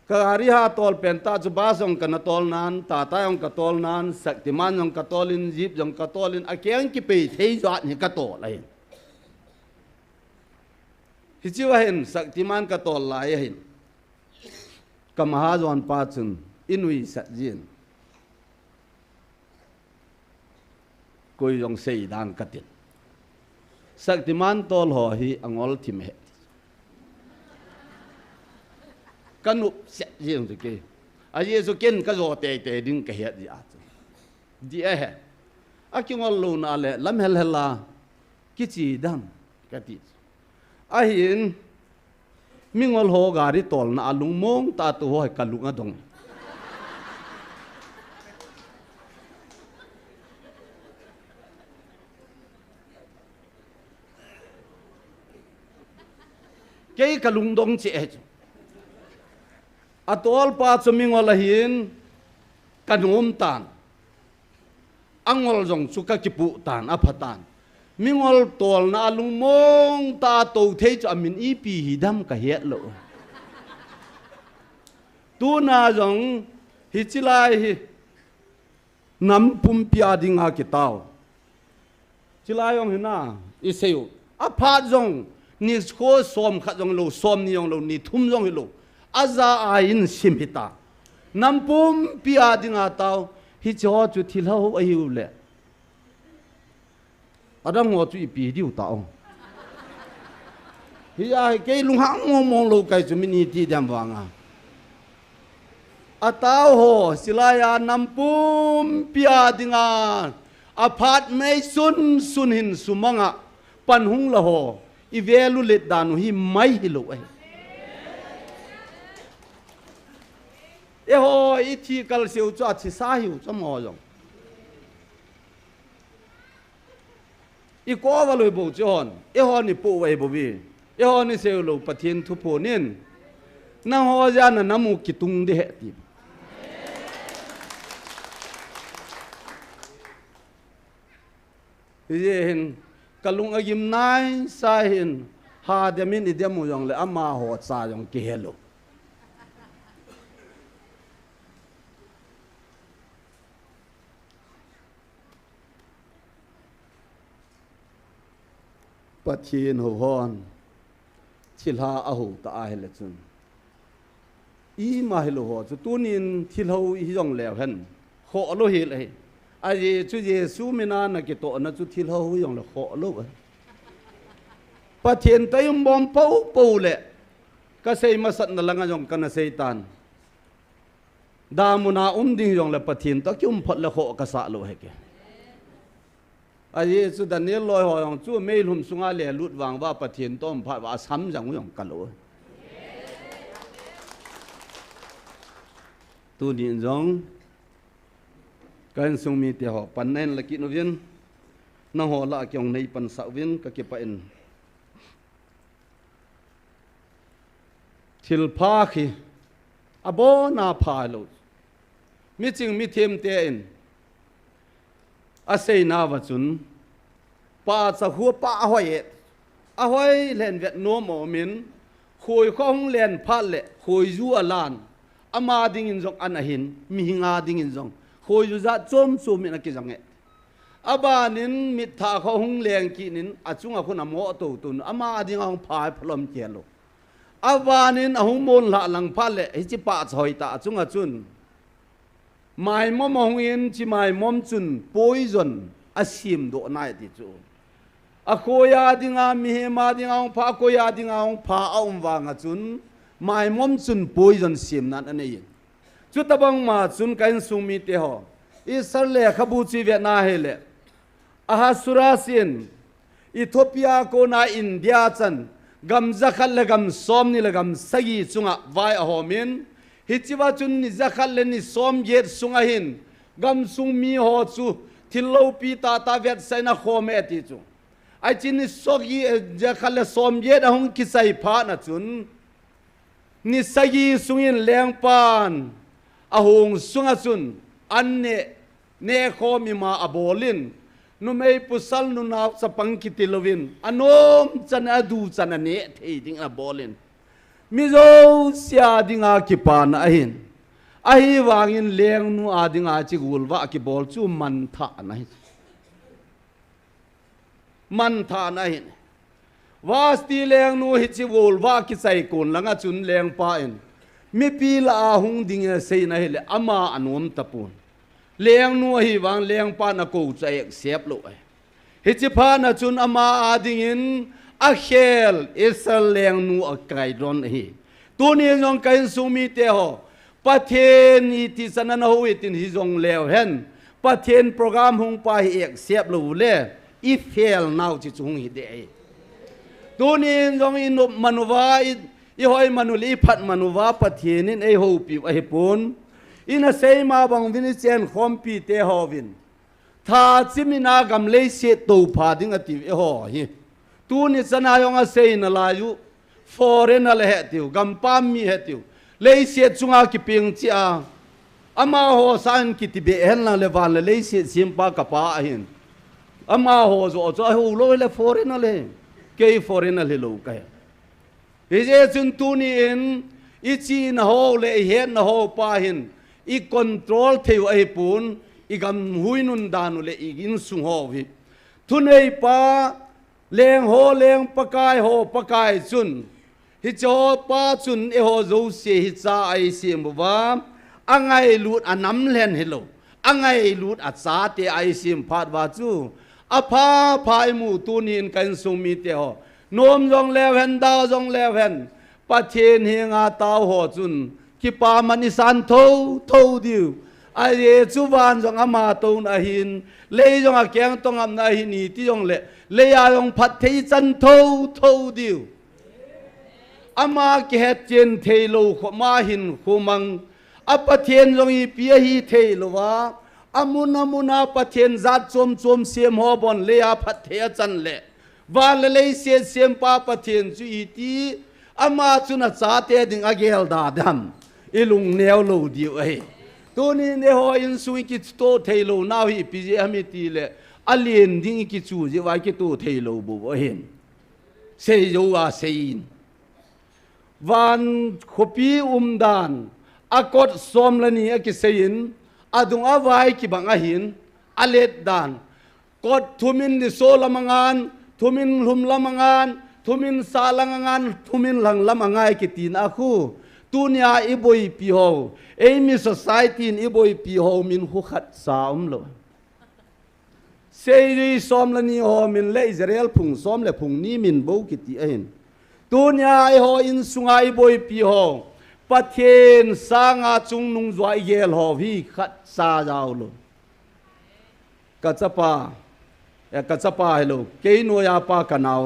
Kari ha tol penta chu ba song kana tol nan ta ta yong ka tol nan saktiman yong ka tolin jip yong ka tolin akyang ki pe thei zat ni ka to lai hi chiwa hin saktiman ka tol lai hin kamahajon pa chun inui sat jin koi yong sei dan katin saktiman tol ho hi angol thim he kanup se jin tu ke a yesu ken ka zo te ding ka hiat ya di he a kingol lo na le lam hel hela ki chi dam ka ti a hin mingol ho gari tol na alung mong ta tu ho ka lunga dong cái cả lung đông chế à tol pa cho mình ngol hin kan tan angol jong suka kipu tan apatan mingol tol na lung mong ta to thế cho mình ipi hidam ka hiat lo tu na jong hi chilai hi nam pum pia dinga ki tao chilai yong hina iseu apa jong ni ko som khat jong lo som ni yong lo ni thum jong hi lo aza a in simhita nampum pia dinga taw hi cho chu thilho ayu le adam ngo chu pi diu taw hi ai ke lung hang ngo mong lo kai chu mini ti dam wanga ataw ho silaya nampum pia dinga aphat mai sun hin sumanga panhung la ho i velu let danu hi mai hi lo ai e ho i thi kal siu cha chi sa hiu cha mo jong i ko wa loi bo chon e ho ni pu wei bo bi e ho ni seu lo pathin thu po nin na ho ja na namu ki tung de he ti yen kalung agim nai sa hin ha de min i de mu jong le ama ho cha jong ki helo pathin ho hon thilha a ho ta a hele chun i ma helo ho chu tunin thilho hi jong lew hen ho lo hi le a ye chu yesu mina na ki to na chu thilho hu yong le ho lo pathin tayum bom pau le ka sei ma sat na langa jong kana seitan damuna ding yong le pathin to kyum phot le ho ka sa lo he ke a yesu daniel loi ho yong chu me lum sunga le lut wang wa pathin tom phat wa sam jang yong ka lo tu din jong kan sung mi te ho pan nen la ki no vien na ho la kyong nei pan sa vien ka ke pa en thil pha khi abo na pha lo mi ching mi them te en a sei na wa chun pa cha hu pa a hoi len vet no mo min khoi khong len pha le khoi zu alan ama ding in jong anahin mi hinga ding in jong khoi ju za chom chom mi na ki jang e abanin mit tha kho hung leng ki nin achunga khuna mo to tun ama ding ang phai phlom chelo abanin ahung mon la lang pha le hi chi pa chhoi ta achunga chun mai mom hong in chi mai mom chun poison asim do nai ti chu a khoya dinga mi he ma dinga ang pha khoya dinga ang pha aum wanga chun mai mom chun poison sim nan anei chu tabang ma chun kain sung mi te ho isar le khabu chi ve na hele aha surasin ethiopia ko na india chan gam zakhal le gam som ni le gam sagi chunga vai a homin hichiwa chun ni zakhal le ni som jet sunga hin gam sung mi ho chu thillo pi ta vet saina khome ti chu ai chin ni sogi zakhal le som jet ahung ki sai pha na chun ni sagi sungin leng pan ahung sunga chun anne ne khomi ma abolin nu mei pusal nu na sa pangki tilovin anom chan adu chan ne thei ding a bolin mi zo sia dinga ki pan ahin ahi wangin leng nu adinga chi gulwa ki bol chu man tha na hin ว่าสตีแรงนูฮิจิวลว่ากิใจกุนลังจุนแรงป้าอินมีปีละอาหงดิ่งเสียนะเฮเลอามาอนุมตะปูนแรงนูฮิวังแรงป้านักกูใจเสียบลุยฮิจิพานะจุนอามาอาดิ่งอาเขลอิสราแรงนูอไกรอนฮีตัวนี้ยองกันสุมีเตหประเทศนี้ที่สนันหูอิตินฮิจงเลวเห็นประเทศโปรแกรมหงไปเอกเสียบลุเล่อีเฟลนาวจิจุงฮิเดตัวนี้ยองอินมนุวาอีหอยมนุลีพัดมนุวาประเทศนี้ไอหูปิวไอปุนอินเซมาบังวินิเซนคอมปีเตหอวินถ้าจิมินากำเลเสตูพาดิงอติเอหอฮีตัวนี้สนายองอาเซนลายุฟอเรนอะไรเหติวกัมปามีเหติวเลยเสียจุงอาคิปิงจีอาอามาโฮสันกิติเบเฮนลาเลวันเลยเสียซิมปากะปาหินอามาโฮโจโจฮูโลเลฟอเรนอะไรเกยฟอเรนอะไรโลกายเฮเจจุนตูนีอินอีจีนโฮเลเฮนโฮปาหินอีคอนโทรลเทวไอปูนอีกัมหุยนุนดานุเลอีกินสุงโฮวิทุนไอปาเลงโฮเลงปะกายโฮปะกายจุนฮิจอปาจุนเอโฮโจเสียฮิจาไอเสียมว่าอังไงลูดอันน้ำเลนเฮโลอังไงลูดอัดสาเตไอเสียมพาดว่าจูอภาพายมูตูนินกันสุมีเตหโนมจงเลวเห็นดาวจงเลวเห็นประเทศเฮงาตาวโหจุนกิปามันิสันโทดิวไอเรจูวานจงอามาตูนอหินเลยจงอาแกงตงอำนาหินีที่จงเลยอาจงพัดเทจันโทดิวอามาเกตเจนเทโลขมาหินขมังอปะเทนจงอีเปียฮีเทโลวาอามุนาปะเทนจัดจมเสียมหอบอนเลยอาพัดเทจันเลวานเลยเสียมปาปะเทนจุอีตีอามาจุนัดสาเตดิงอาเกลดาดัมอิลุงเนวโลดิวเอตัวนี้เนหอินสุยกิจโตเทโลนาฮีปิเจฮมิตีเลอเลียนดิ้งกิจูเจวากิโตเทโลบุเห็นเซโยอาเซอินวันขบีดานอากดสมลนีอกิเซอินอดุงอาวายกิบังอหินอเลดดานกดทุมินดิโซลมังานทุมินลุมลมังานทุมินซาลังงานทุมินหลังลมังไงกิตินอาคูตุนยาอิบอยปีโฮเอมิสไซตีนอิบอยปีโฮมินหุขัดสามโลเซรีสมลนีโฮมินเลอิสราเอลพุงสมเลพุงนี้มินโบกิติเอ็นตุนยาอิโฮอินสุงไอบอยปีโฮประเทศสางาจุงนุงจวยเยลโฮวีขัดซาจาวโลกัจจปากัจจปาเฮโลเกยโนยาปากันาว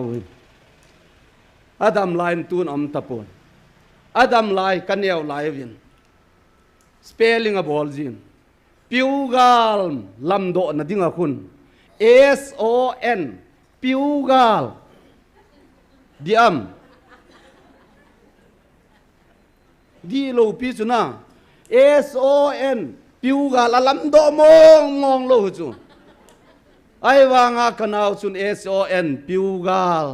อาดัมไลน์ตูนอมตะปนอาดัมไลน์กันเนียวไลวินสเปลลิงอบอลจินปิวกาลลำโดนดิ่งคุณ SON ปิวกาลดิอัมดีโลพิจุนา SON ปิวกาลลำโดมองโลจุไอวางอากันเอาจุน SON ปิวกาล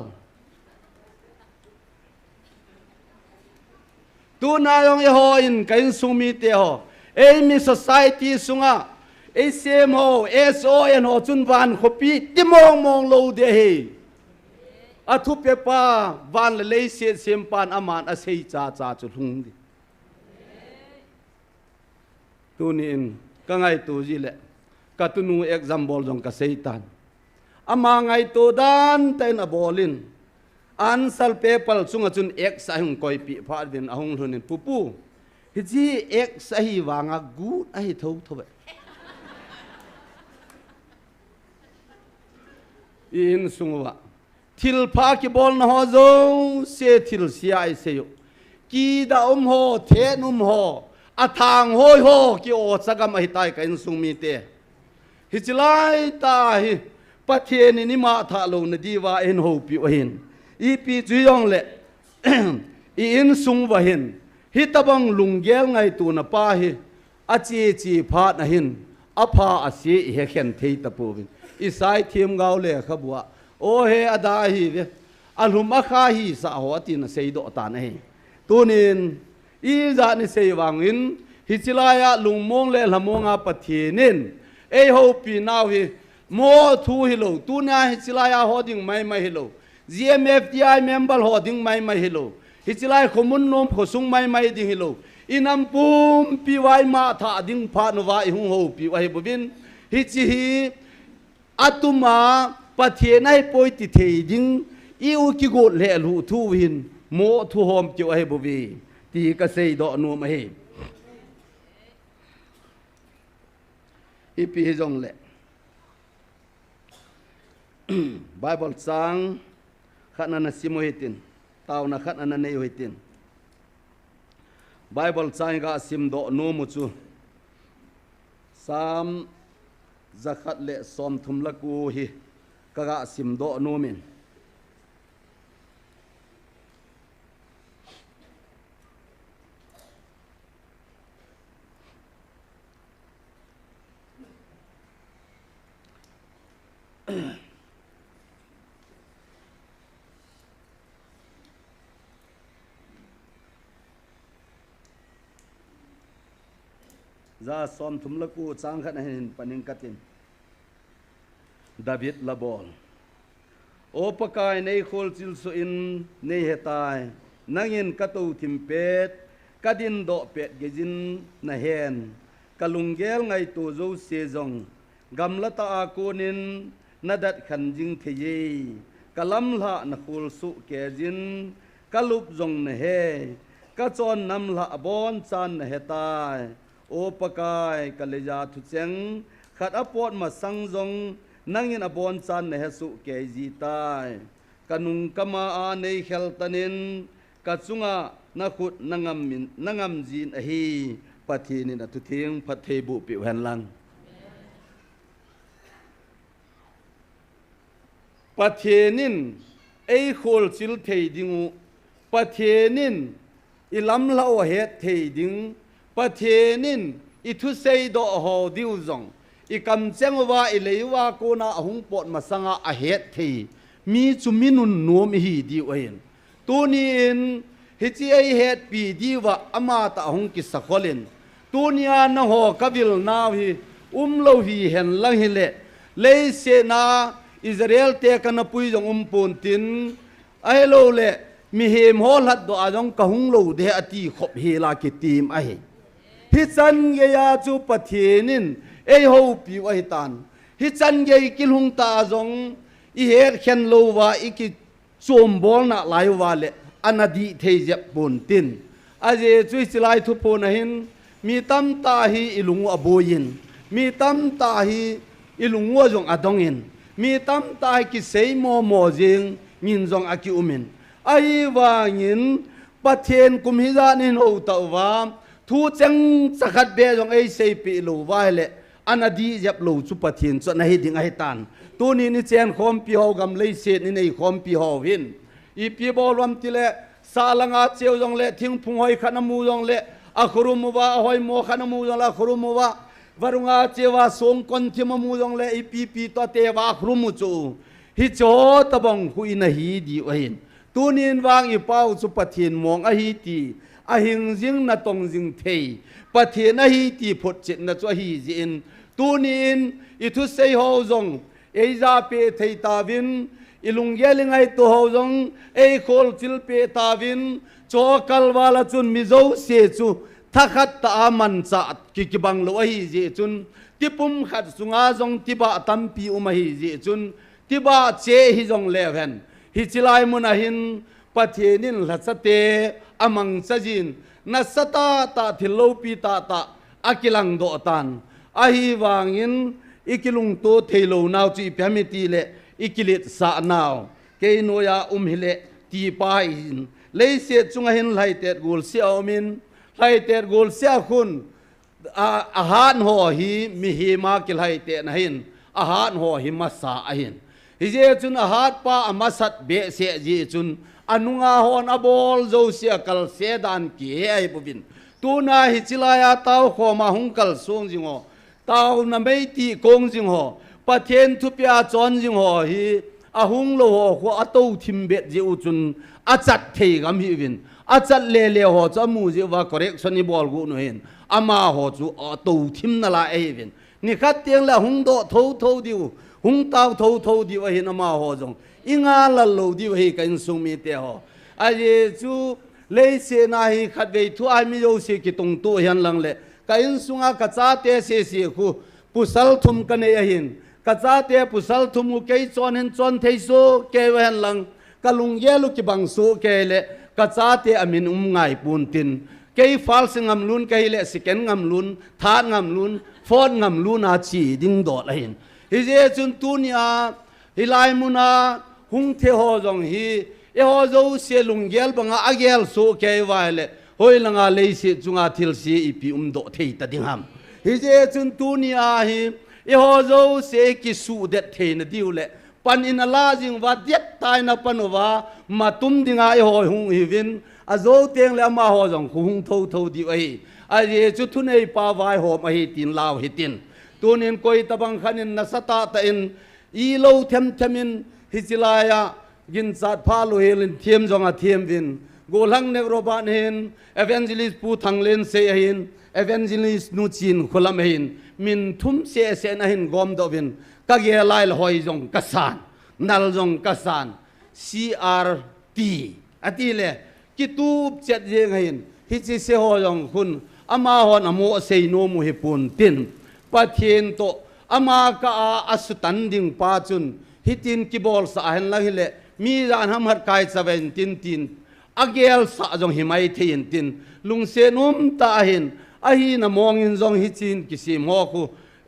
ตูนายองเอโฮอินกันสุมีเตโฮเอมิสไซตี้สุงาเอเซมโฮ SON โฮจุนวันขบีติมองโลเดเฮอทุเปปาวันเลเซียเซมปานอามานอเซจ่าจุลุงดิตูนินก็ไงตูจิเลกัตุนูเอ็กซัมบอลจงกเซตันอามาไงตูดานเตนอบอลินอันสัลเปเปลสุงจุนเอ็กซ์อาหุงคอยปีพาดวินอาหุงทุนินปูฮิจีเอ็กซ์อาฮิวางากูดอาฮิทุบอินสุงวะทิลพากิบอลนะฮะโจเซทิลเสียไอเซโยกีดาโฮเทนุมโฮอาทางโฮกิโอสักกามหิตายกันสุงมีเตฮิจิไลตาฮิประเทศนี้มาทะลุนดีว่าเอ็นโฮปิวเห็นอีปีจุยองเละอินสุงวะเห็นฮิตบังลุงเกลไงตูนป้าฮิอาจีพาดนะเห็นอภาอาเสียเฮเข็นเทตะปูวินอีสายทีมเกาเละขบัวโอเฮอดาฮิเวอัลหุมะคาฮิสะหัวตินเซยโดตานเฮตูนินอีจานิเซยวังอินฮิจิลายะลุงมงเลละมงอาปะเทนินเอโฮปีนาวฮิโมทูฮิโลตูนาฮิจิลายะฮอดิงไม่ฮิโลเจ GMFTI member ho ding mai mai hilo hichilai khomun nom khosung mai mai ding hilo inam pum piwai ma tha ding pha no wa hung ho piwai bobin hichi hi atuma pathienai poi ti thei ding iu ki go le lu thu hin mo thu hom ki ai bobi ti ka sei do nu ma he ipi jong le Bible sang khana na simo hitin tau na khana na nei hitin Bible sang ga sim do nu mu chu sam zakhat le som thum la ku hi ka ga sim do nu min za som thum la ku chang khat hin panin katin David labol o pakai nei khol chil so in nei hetai nangin katu thimpet kadin do pet gejin na hen kalungel ngai tu zo se jong gamla ta akunin nadat khanjing theye kalam la na khul su kejin kalup jong na he ka chon nam la bon chan na hetai o pakai kaleja thu cheng khat apot ma sang jong nangin abon chan na hesu ke ji tai kanung kama a nei khel tanin kachunga na khut nangam jin a hi pathini na thu thing phathe bu pi han lang pathenin ei khol chil thei dingu pathenin ilam lau het thei ding pathenin ithu sei do ho diu jong ikam chengwa ileiwa ko na ahung pot masanga a het thei mi chuminun nom hi di oin tuni in hichi ai het pi diwa ama ta ahung ki sakholin tunia na ho kabil naw hi lo hi hen lang hi le se na Israel te kana pui jong pon tin ai lo le mi hem hol hat do ajong kahung lo de ati khop he la ki tim a he hi chan ge ya chu pathinin ei ho pi wa hitan hi chan ge kilhung ta jong i he khen lo wa iki chom bol na lai wa le anadi thei je pon tin aje chui silai thu pon hin mi tam ta hi ilung aboyin mi tam ta hi ilung wo jong adongin mi tam ta ki sei mo jing ngin jong aki umin ai wa ngin pathen kum hi za nin ho ta wa thu chang sakhat be jong ei sei pi lo wa le anadi jap lo chu pathen cho na hi ding ai tan tu ni ni chen khom pi ho gam lei se ni nei khom pi ho win i pi bo ram ti le salanga cheu jong le thing phung hoi khanamu jong le akhrum wa hoi mo khanamu jong la khrum wa varunga chewa song kon thima mu jong le ipp to te wa khrum chu hi cho tabong hui na hi di oin tunin wang i pau chu pathin mong a hi ti a hing jing na tong jing thei pathin a hi ti phot chet na chu hi jin tunin i thu sei ho jong ei za pe thei ta win ilung gelingai to ho jong ei khol chil pe ta win cho kal wala chun mi zo se chu thakhat ta man cha ki bang lo hi ji chun tipum khat sunga jong tiba tampi umahi ji chun tiba che hi jong leven hi chilai mun ahin pathenin lachate amang chajin na sata ta thilo pi ta akilang do tan ahi wangin ikilung to thelo naw chi pyamiti le ikilit sa naw ke noya hile ti pa in leise chunga hin laitet gul si awmin lai ter gol sia khun ahan ho hi mi hi ma kil hai te na hin ahan ho hi masa ahin hi je chun ahat pa amasat be se ji chun anunga hon abol zo sia kal se dan ki ai bubin tu na hi chilaya taw kho ma hungkal song jingo taw na mei ti kong jingo pathen thu pya chon jingo hi ahung lo ho kho ato thim bet ji u chun achat thei gam hi win achat le ho cha mu ji wa correction ni bol gu no hin ama ho chu to thim na la e vin ni khat tiang la hung do tho diu hung tao thâu thâu đi vậy nó mà họ giống inga là lâu đi vậy cái sung mi te họ ai chú lấy xe này khát về thu ai mi dâu xe cái tung tu hiền lăng lệ cái sung à cái cha te xe xe khu pusal thum cái này hiền cái cha te pusal thum cái chọn thấy số cái hiền lăng cái lung ye lu cái bằng số cái lệ cái cha te amin ngay bùn tin cái false ngam luôn cái lệ second ngam luôn third ngam luôn fourth ngam luôn à chỉ đinh đọt là hiền hi je chun tu nia hi lai muna hung the ho jong hi e ho zo se lung gel banga agel so ke wale hoi langa le se chunga thil si ipi do thei ta ding ham hi je chun tu nia hi e ho zo se ki su det the na diu le pan in ala jing wa det tai na panwa ma tum dinga e ho hung hi vin a zo teng le ma ho jong hung tho tho di ai a je chu thu nei pa vai ho ma hi tin lao hi tin tunin koi tabang khanin nasata ta in i lo themin hichilaya gin chat pha lo helin thiam zonga thiam vin golang ne roban hen evangelist pu thanglen se hin evangelist nu chin kholam hin min thum se na hin gom do vin ka ge lai hoi jong kasan nal jong kasan CRT atile kitub chat je ngain hichi se ho jong hun ama hon amo sei no mu he pun tin pathian to ama ka asutan ding pa chun hitin kibol sa hen la hile mi ran ham har kai 17 agel sa jong himai thein tin lungse num ta hin a hi na mong in jong hichin kisi mo khu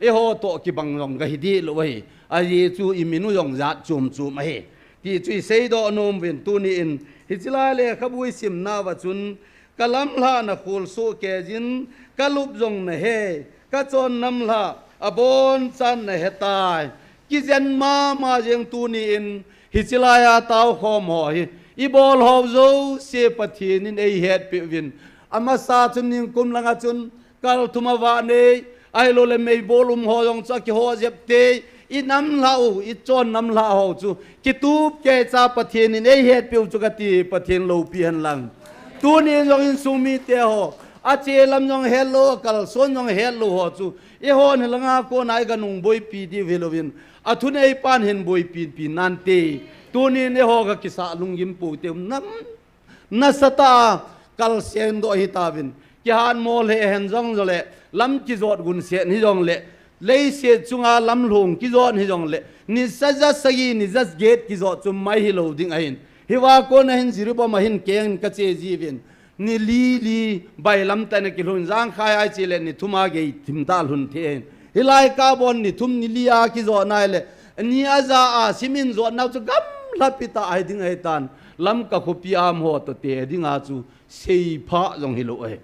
e ho to ki bang jong ga hi di lo wei a ye chu iminu jong zat chum chum a he ti chui sei do nom ven tu ni in hichila le khabui sim na wa chun kalam la na khul so ke jin kalup jong na he ka chon nam la abon chan na hetai ki zen ma jeng tu ni in hichilaya tau khom ho hi i bol ho zo se pathin in ei het pe win ama sa chun ning kum langa chun kal thuma wa ne ai lo le mei bolum ho jong cha ki ho jep te i nam lau i chon nam la ho chu ki tu ke cha pathin in ei het pe chu ka ti pathin lo pi han lang tu ni jong in sumi te ho a che lam jong hello kal son jong hello ho chu e ho ne langa ko nai ga nung boi pi di velovin a thu nei pan hen boi pi nan te tu ni ne ho ga kisa lungim pu te nam na sata kal sen do hi ta vin ki han mol he hen jong jole lam ki zot gun se ni jong le lei se chunga lam lung ki zot ni jong le ni sa ja sagi ni just gate ki zot chum mai hi lo ding ain hi wa ko na hin ziru ba ma hin keng ka che ji vin ni li bai lam ta ne ki lun jang khai ai chi le ni thuma ge thim dal hun the hilai ka bon ni thum ni lia ki zo nai le ni aza a simin zo nau chu gam la pita ai ding ai tan lam ka khu pi am ho to te ding a chu sei pha jong hi lo ai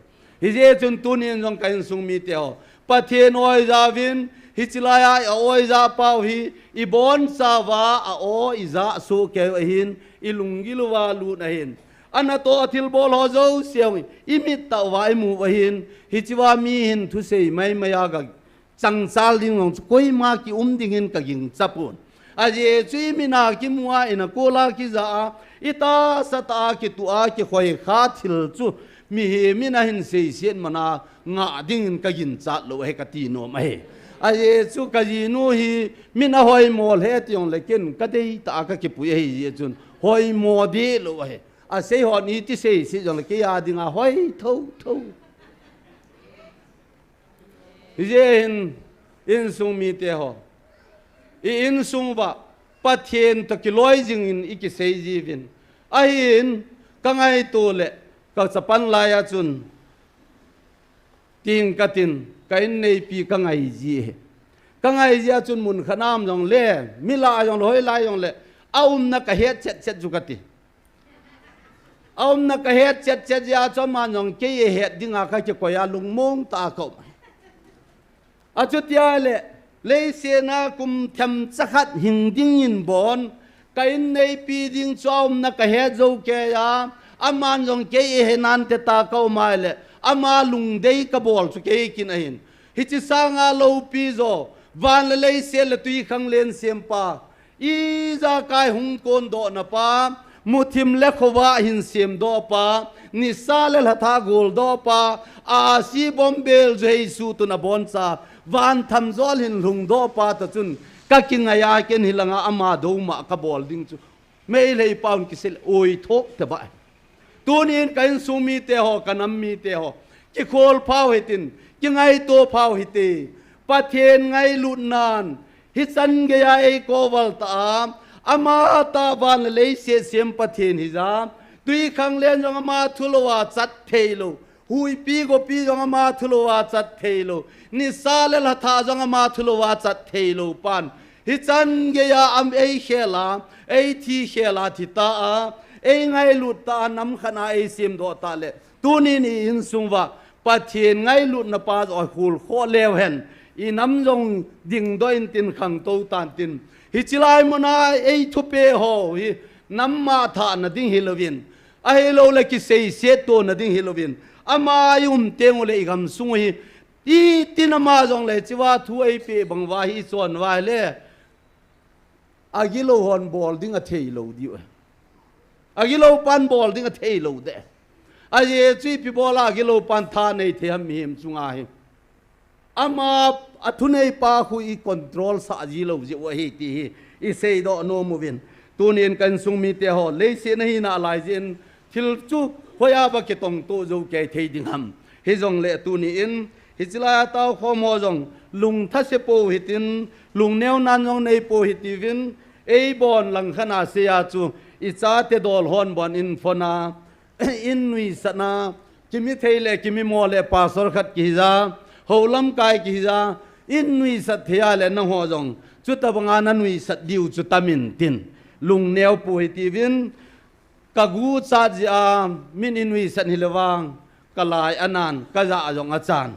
hi je chun tu ni jong kain sung mi te ho pathen oi za vin hi chilaya oi za pau hi i bon sa wa a o i za so ke hin ilungi lu wa lu na hin anato athil bol ho zo siang imit ta wai mu wa hin hichiwa mi hin thu sei mai maya ga changchal ding long koi ma ki ding hin ka ging chapun aje chui mina ki muwa ina kola ki za ita sata ki tu a ki khoi kha thil chu mi he mina hin sei sien mana nga ding ka gin chat lo he ka ti no ma he aje chu ka ji nu hi mina hoi mol he tiong lekin ka dei ta ka ki pu he chun hoi mo de lo he a sei ho ni ti sei si jong ke ya dinga hoi tho yen in sung mi te ho in sung ba pathen to ki loi jing in iki sei ji vin a hin ka ngai to le ka chapan la ya chun ting ka tin ka in nei pi ka ngai ji chun mun khanam jong le mila jong loi lai jong le aum na ka het chet jukati aum na ka het chet ya chaman jong ke ye het dinga ka ke ko ya lung mong ta ko achutia le se na kum tham chakhat hing ding in bon kain nei pi ding chom na ka he zo ke ya aman jong ke he nan te ta ko mai le ama lung dei ka bol chu ke kin ahin hi chi sanga lo pi zo van le se le tui khang len sem pa i za kai hung kon do na pa muthim le khowa hin sem do pa ni sa le hatha gol do pa a si bombel jesu tu na bon sa van tham zol hin lung do pa ta chun ka kingaya ken hilanga ama do ma ka bol ding chu me lei paun ki sel oi thok te ba tunin kain sumi te ho kanam mi te ho ki khol phau hitin ki ngai to phau hiti pathen ngai lut nan hi san ge ya e ko wal ta ama ta ban le se sem pathen hi za tui khang len jong ama thulowa chat theilo hui pi go pi jong ama thulowa chat theilo ni sa le la tha jong ama thulowa chat theilo pan hi chan ge ya am ei khela ei thi khela thi ta a ei ngai lut ta nam khana ei sim do ta le tuni ni in sungwa pathen ngai lut na pa oi khul kho lew hen i nam jong ding do in tin khang to tan tin hi chilai mona ei thu pe ho hi nam ma tha na ding hilovin a helo le ki sei se to na ding hilovin ama yum teng le igam sung hi ti tin ma jong le chiwa thu ei pe bang wa hi son wa le agilo hon bol ding a thei lo di agilo pan bol ding a thei lo de a ye chui pi bola agilo pan tha nei the ham him chunga hi ama athunei pa khu I control sa ji lo ji wa hi ti hi I sei do no movin tunin kan sung mi te ho le se na hi na lai jin thil chu hoya ba ke tong to zo ke thei ding ham hi jong le tu ni in hi chila taw khom ho jong lung tha se po hitin lung neu nan jong nei po hitivin ei bon lang khana se ya chu I cha te dol hon bon in phona in nui sana kimi theile kimi mo le pasor khat ki za holam kai ki za in nui sat thia le na ho jong chu ta banga na nui sat diu chu tamin tin lung neu pu hitivin kagu cha ji a min in nui sat hilawang kalai anan ka za jong achan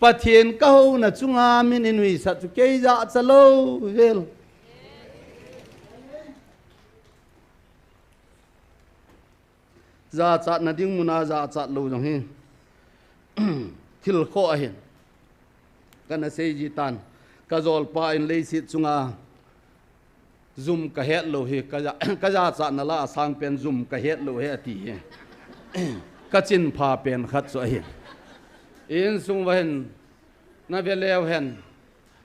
pathian ka ho na chunga min in nui sat chu ke za chalo vel za chat na ding muna za chat lo jong hi thil kho a hin kana sei ji tan ka zol pa in le sit chunga zoom ka het lo hi ka za chat na la sang pen zoom ka het lo he ti he ka chin pha pen khat so hi in sung wen na ve lew hen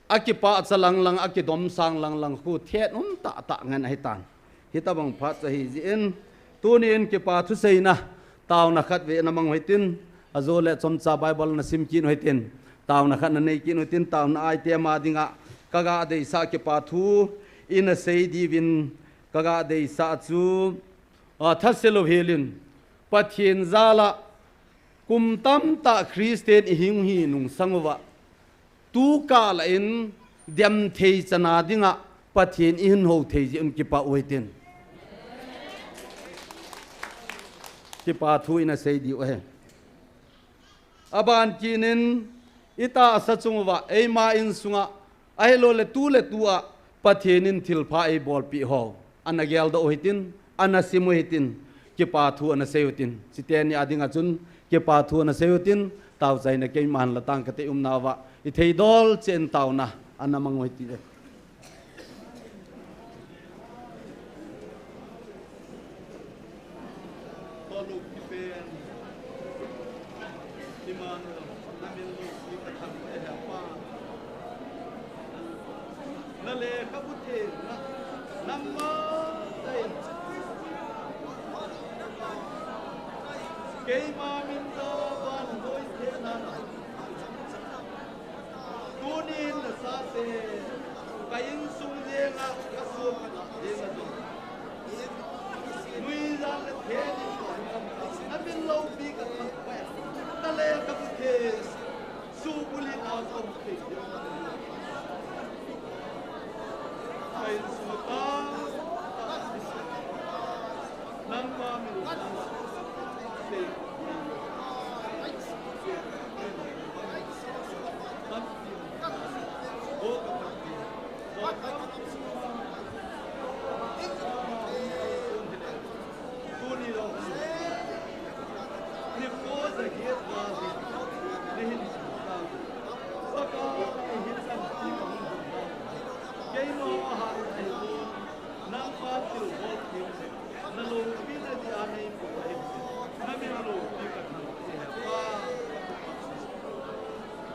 akipa chalang lang akidom sang lang lang khu thet ta ngan hai tan hi ta bang pha cha hi ji in tunin ke pa thu sei na taw na khat ve na mang hoitin azole chom cha bible na sim kin hoitin taw na khat na nei kin hoitin taw na ai te ma dinga kaga de sa ke pa thu in a sei di win kaga de sa chu a thaselo helin pathin zala kum tam ta christian hing hi nung sangwa tu ka la in dem thei chana dinga pathin in ho thei ji un ki pa hoitin ki pa thu ina sei di ohe aban kinin ita sa chungwa ei ma in sunga ahelo le tua pathenin thil pha ei bol pi ho anagel do hitin anasimu hitin ki pa thu ana seutin siteni adinga chun ki pa thu ana seutin taw chai na ke man la tang kate nawa I thei dol chen taw na anamang hoiti de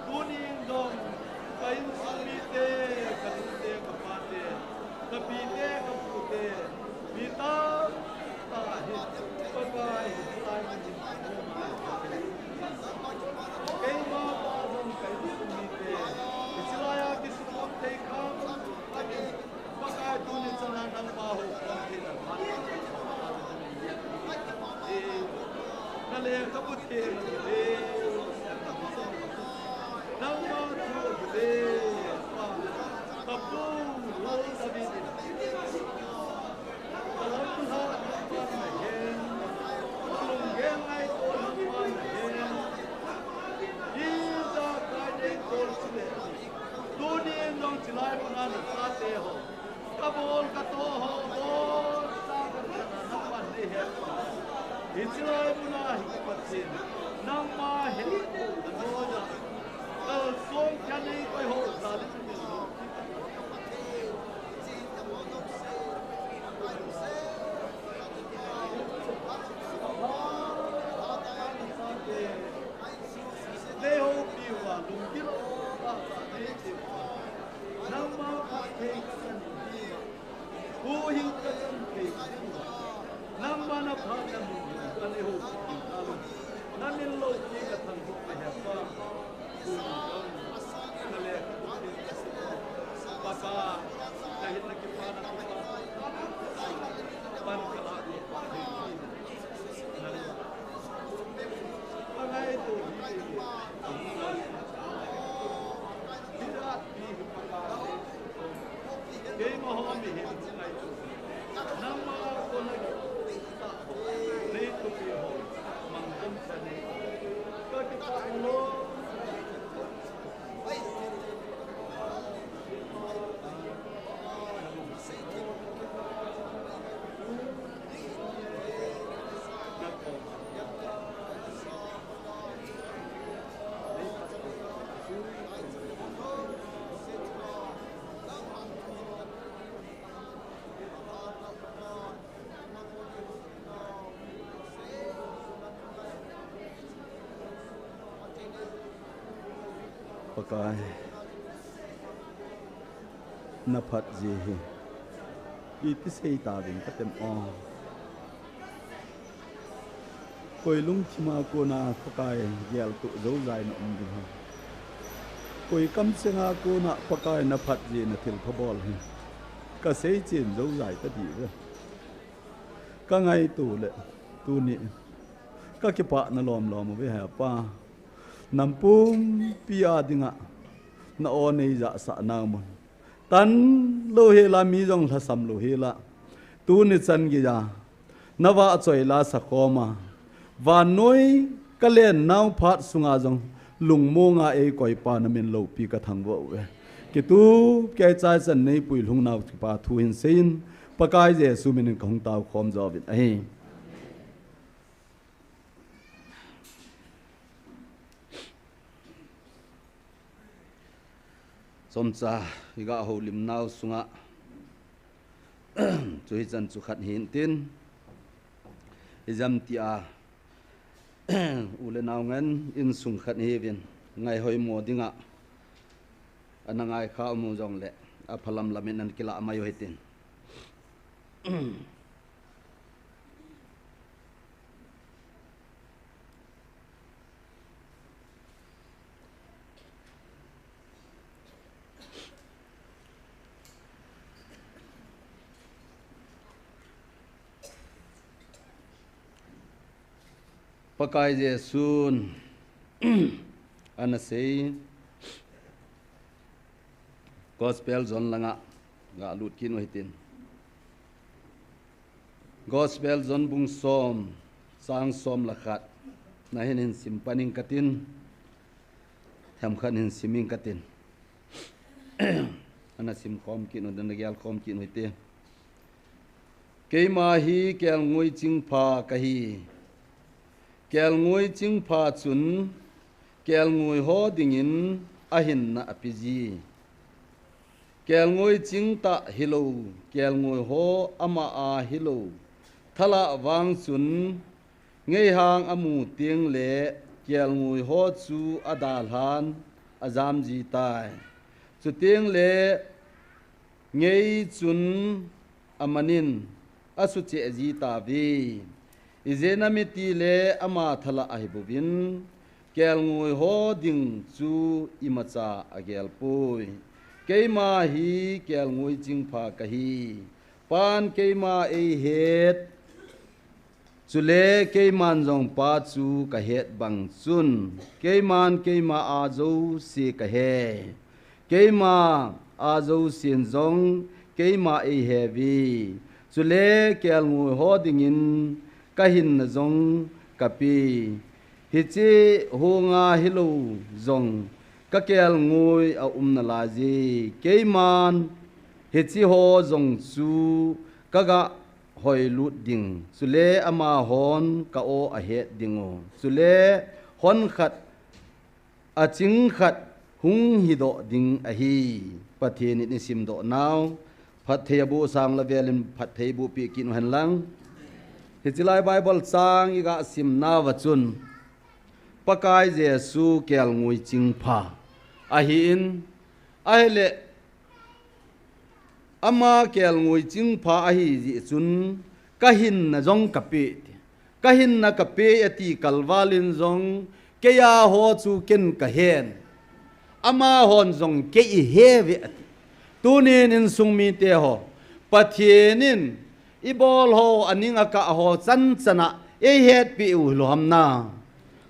Tunin dong kain sumite kanite kapate silai mana sa te ho kabol ka to ho bol sa ka na naman ni he silai mana hi patsin nang ma he no ya kal song khan nei koi ho sa de they hope you are looking nang ma take who he doesn't take nang ma na pha na mu kan ho nan in lo ki ka thang ho ka ha pa na le papa kahit na ki pa na pan ka la pangai to Kay mo ho mi hin ngai tu nama ko na ta nei tu pi ho mang kam sa nei ka ti pa lo pakai napat je he itu sei ta bin katem o koi lung chima ko na pakai gel tu zo zai na um ha koi kam senga ko na pakai napat je na thil phobol he ka sei chin zo zai ta di re ka ngai tu le tu ni ka ki pa na lom ve ha pa nampum pia dinga na o nei za sa na mon tan lo he la mi jong tha sam lo he la tu ni chan gi ya nawa choi la sa khoma wa noi ka len nau phat sunga jong lung mo nga e koi pa na min lo pi ka thang wo we ki tu ke chai chan nei pui lung nau pa thu hin sein pakai je su min khong tau khom zo vin ai somcha higa ho lim nau sunga chui chan chu khat hin tin izam tia ule nau ngan in sung khat he vin ngai hoi mo dinga anangai kha mu jong le a phalam lamin an kila amayo hetin pakai je sun anasei gospel zon langa ga lut kin hitin gospel zon bung som sang som lakhat na hin sim paning katin ham khan hin siming katin ana sim khom kin on na gyal khom kin hoite keima hi kel ngoi ching pha kahi kel ngoi ching pha chun kel ngoi ho dingin ahin na apiji kel ngoi ching ta hilo kel ngoi ho ama a hilo thala wang chun ngei hang amu tieng le kel ngoi ho chu adal han azam ji tai chu tieng le ngei chun amanin asu che ji ta vi izena miti le ama thala ahibubin kel ngoi ho ding chu imacha agel pui keima hi kel ngoi ching pha kahi pan keima e het chule keiman jong pa chu ka het bang chun keiman keima a zo si ka he keima a zo sin jong keima e hevi chule kel ngoi ho dingin kahin na zong kapi hichi honga hilo zong ka kel ngui a na la ji ke man he chi ho zong chu ka ga hoi lut ding sule ama hon ka o a het dingo sule hon khat a ching khat hung hi do ding a hi pathian ni sim do naw phat thei bu sang la velin phat thei bu pi kin han lang hi chilai bible sang i ga sim na wa chun pakai jesu kel ngui ching pha a hi in a le ama kel ngui ching pha a hi ji chun ka hin na jong ka hin na ka pe ati kalwalin jong ke ya ho chu ken ka hen ama hon jong ke i he ve tunin in sungmi te ho pathienin i bol ho aninga ka ho chan chana e het pi u hlom na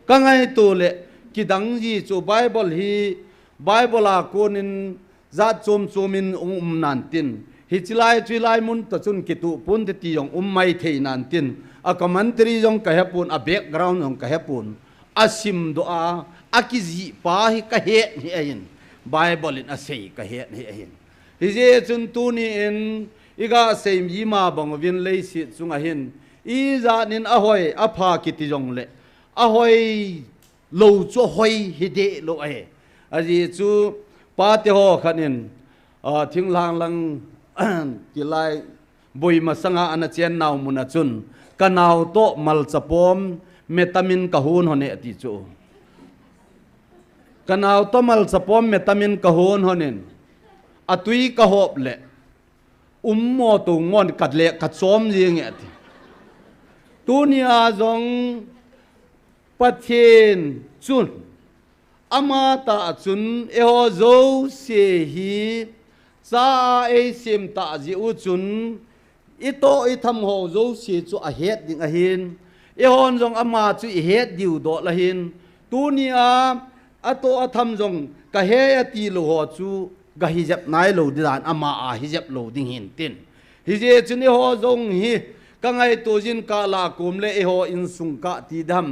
ka ngai tu le kidang ji chu bible hi bible a konin za chumin nan tin hi chilai mun ta chun kitu pun te ti yong mai thei nan tin a commentary jong ka hepun a background jong ka hepun asim do a akizi pa hi ka he ni ain bible in a sei ka he ni ain hi je chun tu ni in iga seim yi ma bang vin lei si chunga hin i za nin a hoi a pha kiti jong le a hoi lo cho hoi hi de lo ai a ji chu pa te ho khanin thing lang ki lai boi ma sanga ana chen naw muna chun kanaw to mal chapom metamin ka hun hone ati chu kanaw to mal chapom metamin ka hun honen atui ka hop le mo tu ngon kat le kat som jing ati tunia jong pathin chun ama ta chun e ho zo se hi sa e sim ta ji u chun i to i tham ho zo si chu a het ding a hin e hon jong ama chu i het diu do la hin tunia a to a tham jong ka he ati lo ho chu ga hi jap nai lo dan ama a hi jap lo ding hin tin hi je chun e ho jong hi ka ngai to jin ka la kum le e ho in sung ka ti dam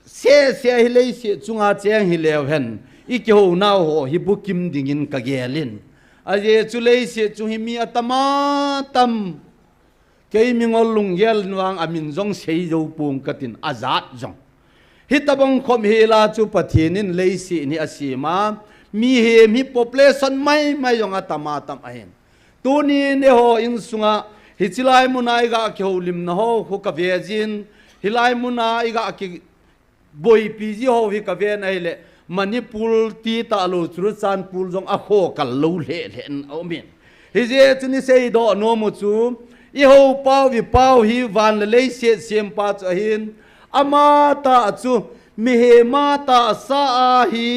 se hi le se chunga cheng hi lew hen i ke ho naw ho hi bukim ding in ka gelin aje chulei se chu hi mi atama tam kei mingol lunggel nuang amin jong sei zo pung katin azat jong hitabong khom hela chu pathinin leisi ni asima mi he mi population mai jong atama tam ahen tuni ne ho in sunga hichilai munai ga ke ho lim na ho hu ka vejin hilai munai ga ki boi pi ji ho hi ka ve na hele manipur ti ta lo chru chan pul jong a kho kal lo le omin hi je chuni sei do no mu chu i ho pau hi van le se sem pa cha hin ama ta chu mi he ma ta sa a hi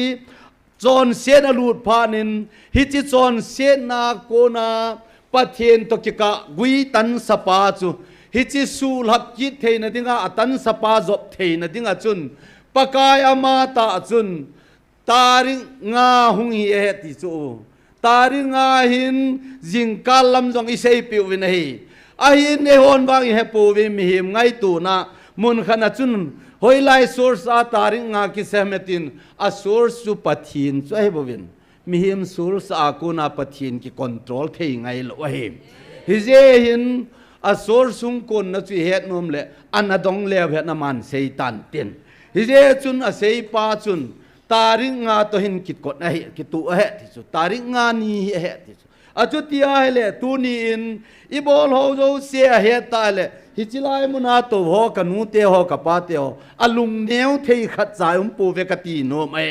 chon sen alut phanin hi chi chon sen na ko na pathen to ki ka gui tan sapa chu hi chi sul hap ki theina dinga atan sapa job theina dinga chun pakai ama ta chun taring nga hung hi e ti chu taring nga hin jingkal lam jong isei piu win hi a hin ne hon bang he pu wi mi him ngai tu na mun khana chun hoilai source a taring nga ki sehmetin a source su pathin chu ai bovin mi him source a ku na pathin ki control thei ngai lo hi hi je hin a source sung kon na chu het nom le anadong le het na man sei tan tin hi je chun a sei pa chun taring nga to hin kit kot na hi kitu he ti chu taring nga ni he ti chu a chu tia hele tu ni in i bol ho zo se he ta le hi chilai muna to ho ka nu te ho ka pa te ho alung neu thei khat zai pu ve ka ti no mai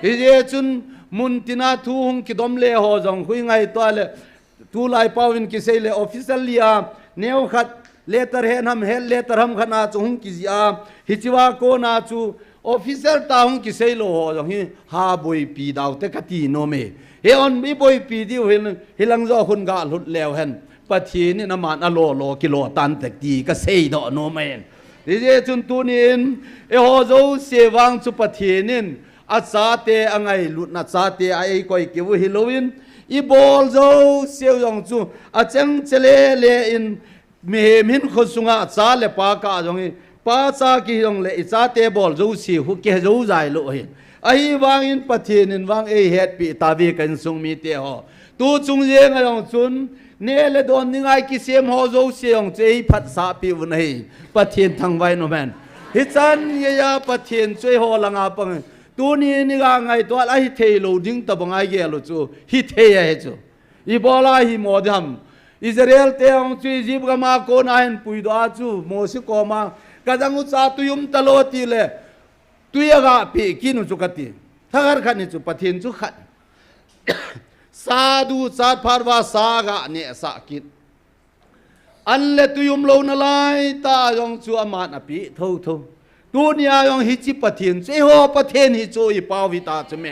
hi je chun mun tina thu hung ki dom le ho jong hui ngai to le tu lai pawin ki sei le official lia neu khat letter he nam he letter ham khana chu hung ki ja hi chiwa ko na chu officer ta hung ki sei lo ho jong hi ha boi pi daw te ka ti no me he on mi boi pi di hilang zo hun ga lut lew hen pathi ni na man a lo kilo tan tek ti ka sei do no men di je chun tu nin e ho zo se wang chu pathi nin a cha te angai lut na cha te ai koi ki wu hilowin i bol zo se yong chu a chang chele le in me min khosunga cha le pa ka jong pa cha ki yong le cha te bol zo si hu ke zo zai lo hin ai wang in pathin in wang ei het pi ta vi kan sung mi te ho tu chung je ngang chun ne le don ni ngai ki sem ho zo seong chei phat sa pi un hei pathin thang vai no man hi chan ye ya pathin chei ho langa pang tu ni ni ga ngai to la hi thei lo ding ta bangai ge lo chu hi thei ya he chu I bola hi modam Israel te ong chui jib ga ma ko na hen pui do a chu mo si ko ma ka jang u cha tu yum ta lo ti le tu ya ga pi ki nu chu ka ti thagar khan ni chu pathin chu khat sa du chat phar wa sa ga ne sa kit an le tu yum lo na lai ta yong chu amat a pi tho tho tu nia yong hi chi pathin che ho pathin hi chu I paw vi ta chu me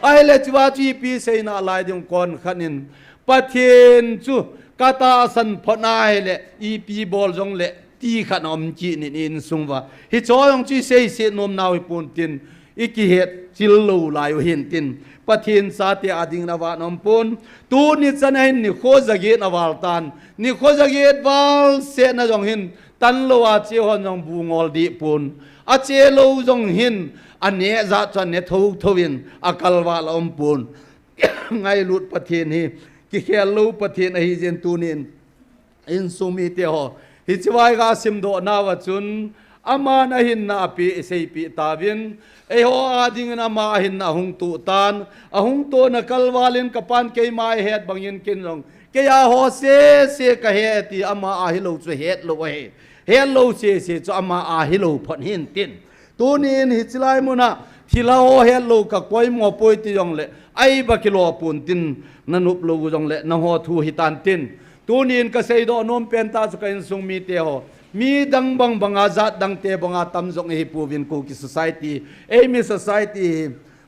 ai le chwa chi pi sei na lai ding kon khanin pathin chu kata san phonai le I pi bol jong le ti khanom chi nin in sungwa hi choyong chi sei se nom naw hi pun tin iki het chil lo lai hin tin pathin sa te ading na wa nom pun tu ni chan hin ni kho jage na wal tan ni kho jage wal se na jong hin tan lo a che hon jong bu ngol di pun a che lo jong hin ane za chan ne tho thovin akal wa lom pun ngai lut pathin hi ki khel lo pathin hi jen tunin in sumi te ho hi chiwai ga sim do na wa chun ama na hin na pi sei pi tawin e ho ading na ma hin na hung tu tan a hung to na kalwalin kapan ke mai het bangin kin rong ke ya ho se ka he ti ama a hi lo chu het lo he hello se chu ama a hi lo phon hin tin tunin hi chilai muna thila ho hello ka koi mo poi ti jong le ai ba kilo pun tin nanup lo jong le na ho thu hi tan tin tunin ka sei do nom pen ta chu ka in sung mi te ho mi dang bang banga zat dang te banga tam jong hi puvin ko ki society mi society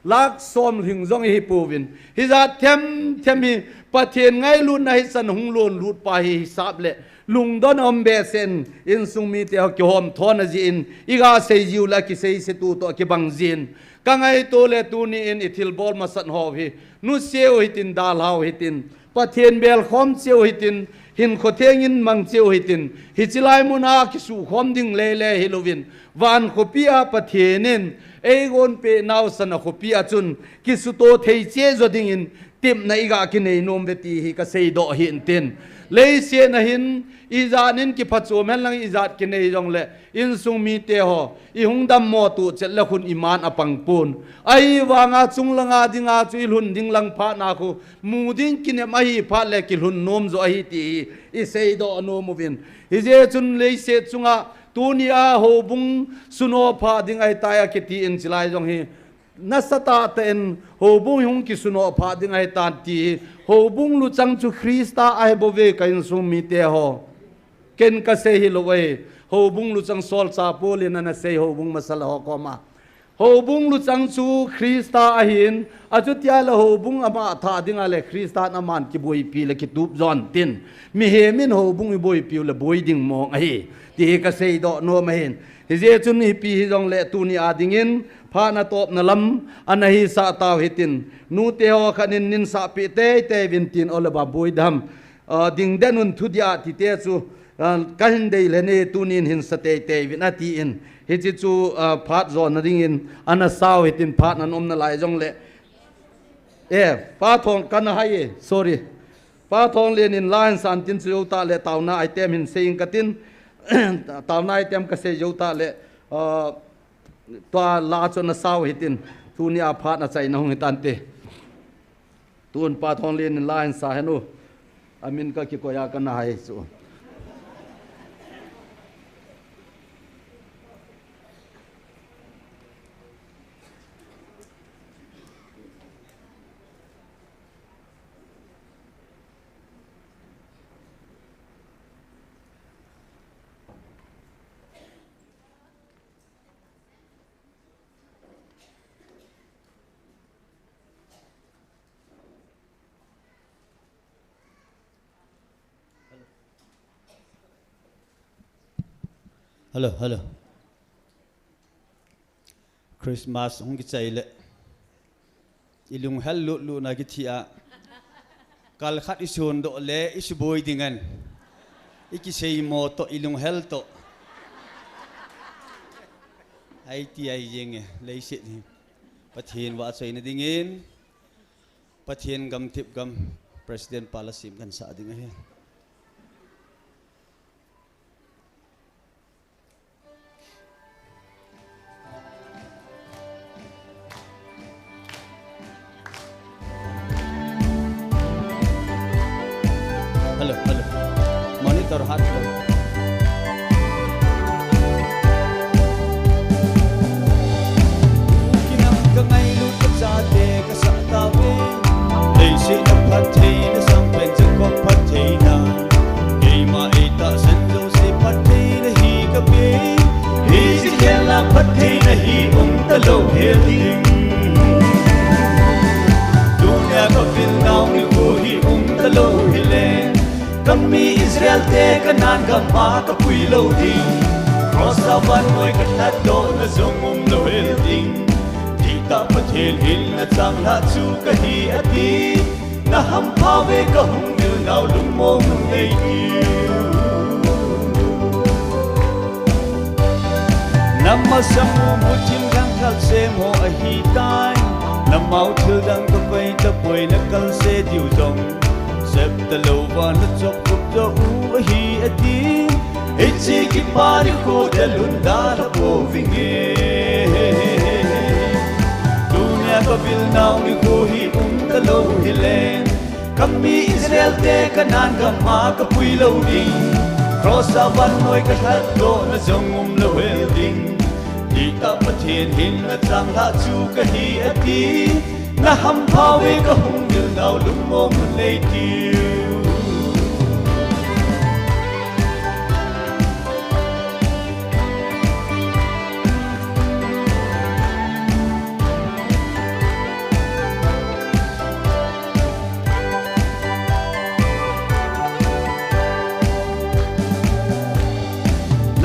lak som hing jong hi puvin hi zat them hi pathen ngai lu na hi san hung lon lut pa hi sap le lung don om be sen in sung mi te ho ki hom thon ji in iga sei jiu la ki sei se tu to ki bang jin ka ngai to le tu ni in ithil bol ma san ho hi nu seo hitin dal hau hitin pathen bel khom seo hitin hin khotheng in mang cheu hitin hi chilai muna ki su khom ding le hi lovin van khopia pathenin ei gon pe naw sana khopia chun ki su to thei che zo ding in tim na iga ki nei nom beti hi ka sei do hin tin le se na hin izanin ki phachu men lang izat ki nei jong le in sung mi te ho I hung dam mo tu chet la khun iman apang pun ai wanga chung langa dinga chui lhun ding lang pha na khu mu ding ki ne mai pha le ki lhun nom zo hi ti I sei do no movin I je chun le se chunga tunia ho bung suno pha ding ai ta ya ki ti in chilai jong hi nasata ten ho bung hung ki suno pha ding ai ta ti ho bung lu chang chu Krista ai bo ve ka in sung mi te ho ken ka se hi lo we ho bung lu chang sol cha polin na se ho bung masala ho ko ma ho bung lu chang chu Krista a hin a chu tia la ho bung ama tha dinga le Krista na man ki boi pi le ki tup zon tin mi he min ho bung I boi pi le boi ding mo ai ti ka se do no ma hin hi je chun hi pi hi jong le tu ni a dingin pha na top na lam anahi sa taw hitin nu te ho khanin nin sa pi te vin tin ole ba boi dam ding denun thu dia ti te chu kahin dei le ne tunin hin sa te vin ati in hi chi chu phat zon na ding in ana saw hitin phat nan om na lai jong le pa thong kan hai sorry pa thong len in line san tin chu ta le taw na item hin seing katin taw na item ka se jo ta le toa la cho na saw hitin tu ni a phat na chai na hung hitan te tun pa thong len line sa henu amin ka ki ko ya kan hai chu Hello. Christmas hong ki chai le. Ilung hal lu na ki thia. Kal khat isun do le is boy dingan. Iki sei mo to ilung hel to. Ai ti ai jeng le sit ni. pathian wa chai na dingin pathian gam tip gam president palasim kan sa ding he hello monitor hat ngày lúc tất cả để cả xã ta về đây sẽ đập phát thấy nó sang bên chân con phát thấy na ngày mà ấy ta sân dâu sẽ phát thấy nó hi cả bê hi chỉ khen là phát thấy nó hi ta lâu hết tình dunia có phiền não ni cô hi ta lâu hết lên cầm mi Israel te cả nan cả ma cả quỳ lâu tình cross van ngồi cả thắt đổ nó giống lâu hết tình ta pathian hin na chang la chu ka hi ati na ham pha ve ka hung dil nau lung mo mun nei ki namma samu mutin gang kal se mo a hi tai namau thil dang ka pai ta poi na kal se diu jong sep ta lo wa na chok kup jo u a hi ati e chi ki pa ri ko da lun da la po vinge có vil nào ni cô hi ta lâu hi lên cầm mi Israel te cả nan cả ma cả pui lâu ding cross van noi cả thắt độ na zong lâu hết ding đi ta pathian hin na chang la chu ka hi ati na ham phao ve ka hung dil nào lung mo mun lei tiu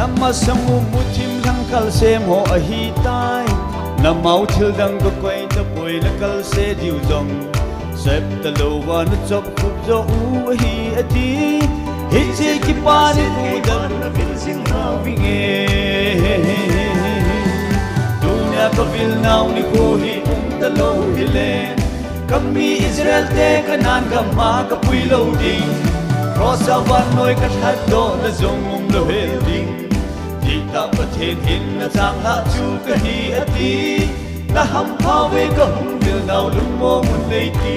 namma samu mutim lang kal se mo a hi tai namau thil dang ko koi ta poi la kal se diu jong sep ta lo wa na chop khup jo u a hi ati hi che ki pa ni ku dang na vil sing na vinge dunia ko vil nau ni ko hi ta lo hi len kam mi Israel te ka nan ka ma ka pui lo ding cross van noi ka thad do na zong lo he ding ta pathian hin na chang la chu ka hi ati na ham phao ve ka hung dil nau lung mo mun nei ti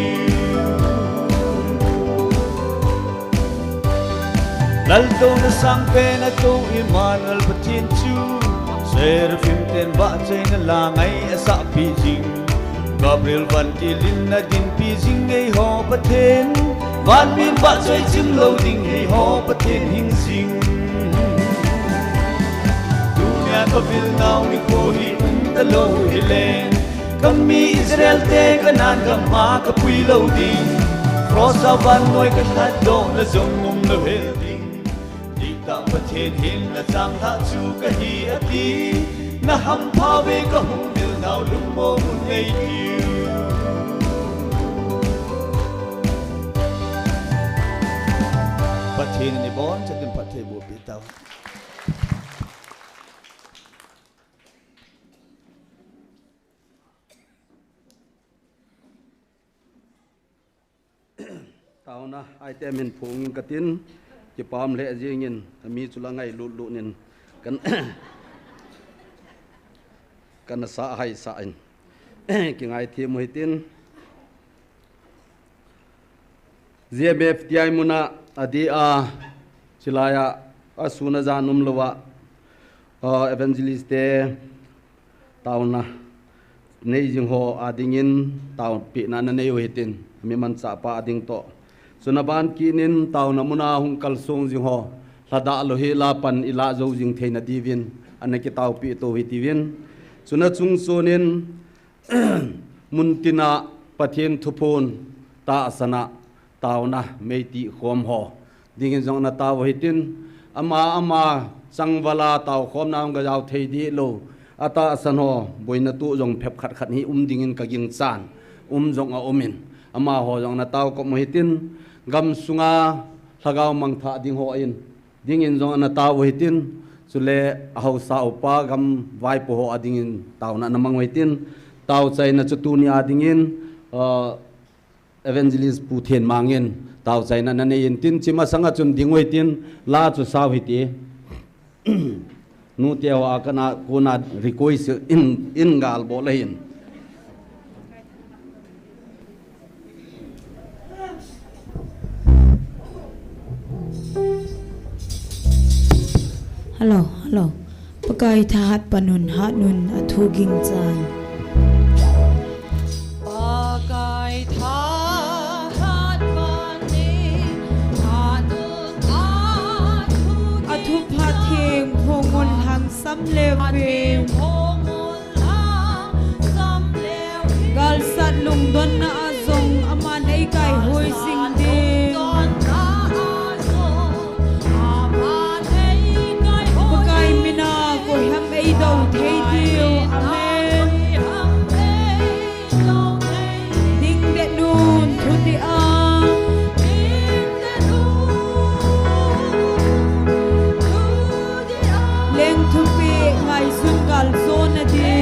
lal do na sang pe na to Emmanuel pathian chu seraphim ten ba chai na la ngai asa pi jing Gabriel van ki lin na din pi jing ei ho pathian van min ba chai chim lo ding ei ho pathian hing sing có vil nào ni cô hi ta lâu hi lên cầm mi Israel te ka nan ka ma ka pui lâu ding cross van noi ka thắt độ na zong lâu hết ding đi ta pathian hin na chang tha chu ka hi ati na ham pha ve ka hung dil nau lung mo mun nei tiu pathian ni bon chakin pathe bo pi tau tao na ai tem min phung ka tin ki pam le jing in mi chula ngai lut lut nin kan kan sa hai sa in ki ngai thi moi tin zbf ti ai muna adi a chilaya asuna janum lowa evangelist te tao na nei jing ho adingin tao pi na na nei hitin mi man cha pa ading to sunaban kinin tau namuna hung kalsong jing ho lada lohi la pan ila zo jing theina divin anaki tau pi to hi divin suna chung sonin muntina pathian thupon ta asana tauna meiti khom ho dingin jong na taw hitin ama changwala taw khom naam ga jaw thei di lo ata asan ho boina tu jong phep khat khat hi dingin ka ging chan jong a omin ama ho jong na taw ko mohitin gam sunga lagaw mang tha ding ho in dingin jong na taw hitin chule hau sa upa gam vai po ho adingin taw na namang hitin tau chai na chu tu ni adingin evangelist pu thian mangin tau chai na ne in tin chima sanga chun dingoi tin la chu saw hi ti nu te wa kana kona request in gal bolain Hello. Pakai tahat panun hatnun athuging chan. Pakai tahat panin hatun Athu phatheng phongon hang sam lewe. Gal sat lung don na azong aman ai kai hoi sing de. Pakai mina ko ham ai dau thei diu. Amen. Ding de nun thu di a. Leng thu pe ngai sun gal zon na de.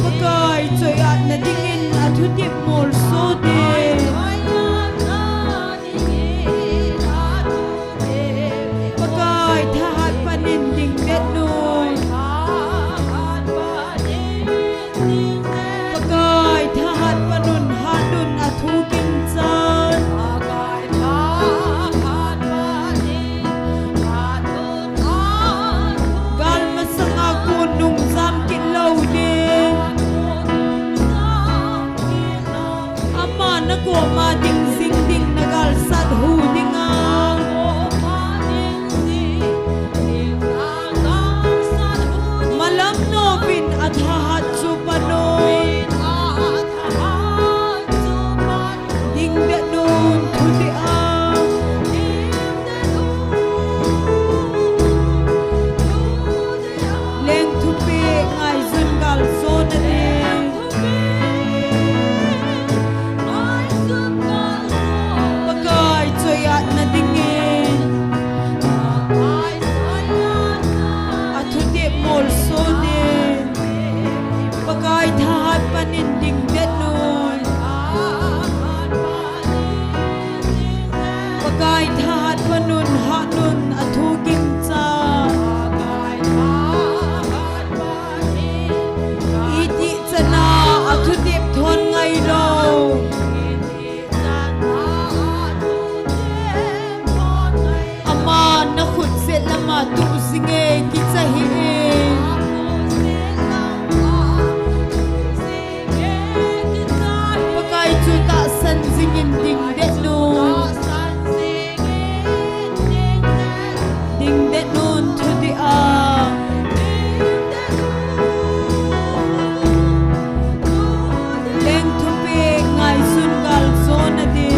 Pakai choi at na dingin athu tip mol so de. Pakai thahat panin ding de nun. Pakai thahat panun hadun athu king chan. Gal masanga ko nung zam kin lo de. Ama na ko ma ding sing ding nagal sat hu ding a. Malam no bin athahat chu panon. Ding de nun thu di a. Leng thu pe ngai zun gal zon na de. Pakai choi at na dingin. Athu te mol so de. Pakai thahat panin ding de nun. Pakai thahat panun hatun athu king cha. Iti chana athu tep thon ngai lo. Ama na khut set lama tu singe ki chahi e. Pakai chu ta san zingin ding de nun. Ding de nun thu di a. Leng thu pe ngai sun gal zon na de.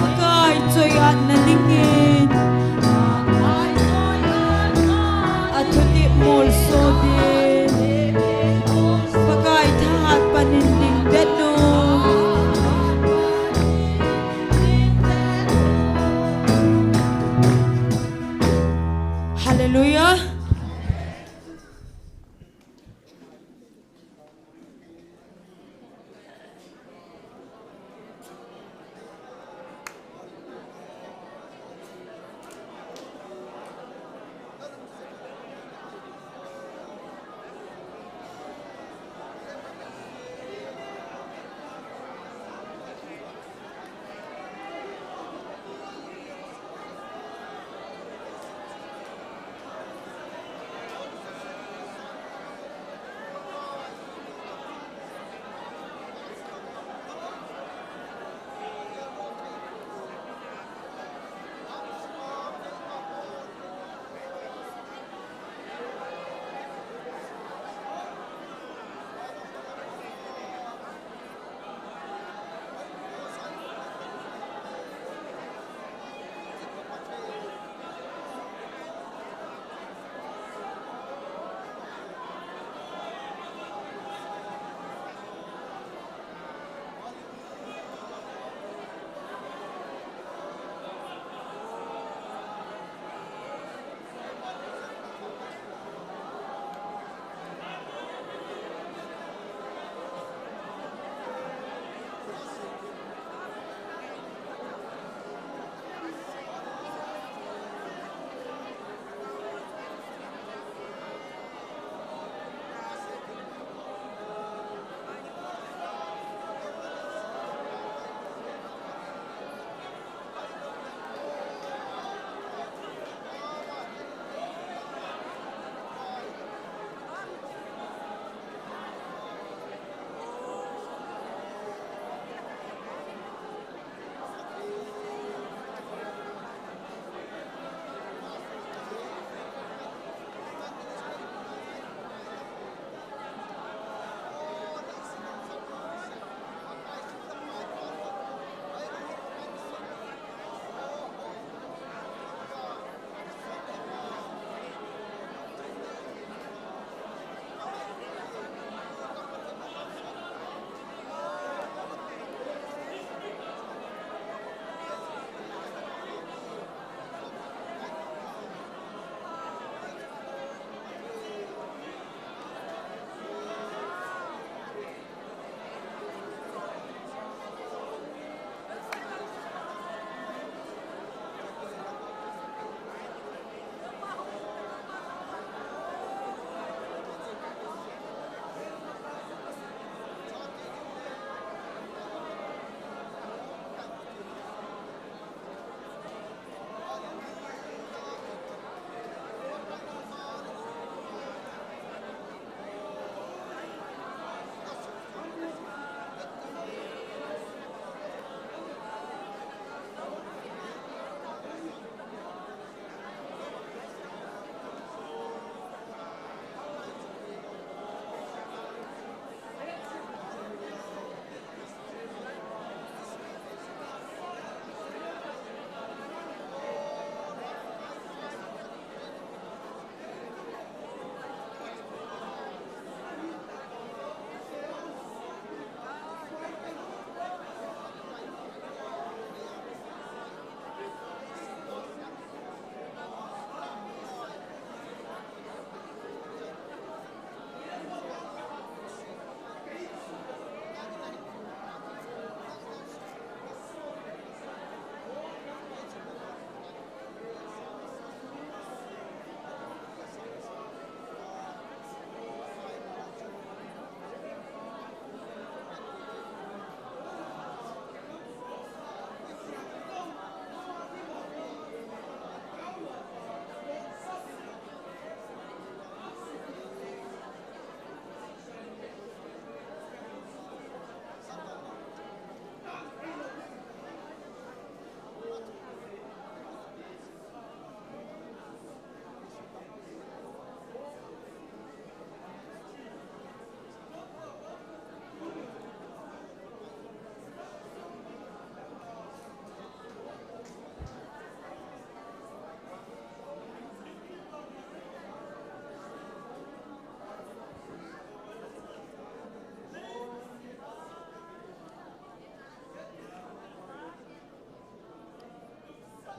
Pakai choi at na dingin. Athu ti mol so de. Pakai thahat panin ding de nun. Hallelujah.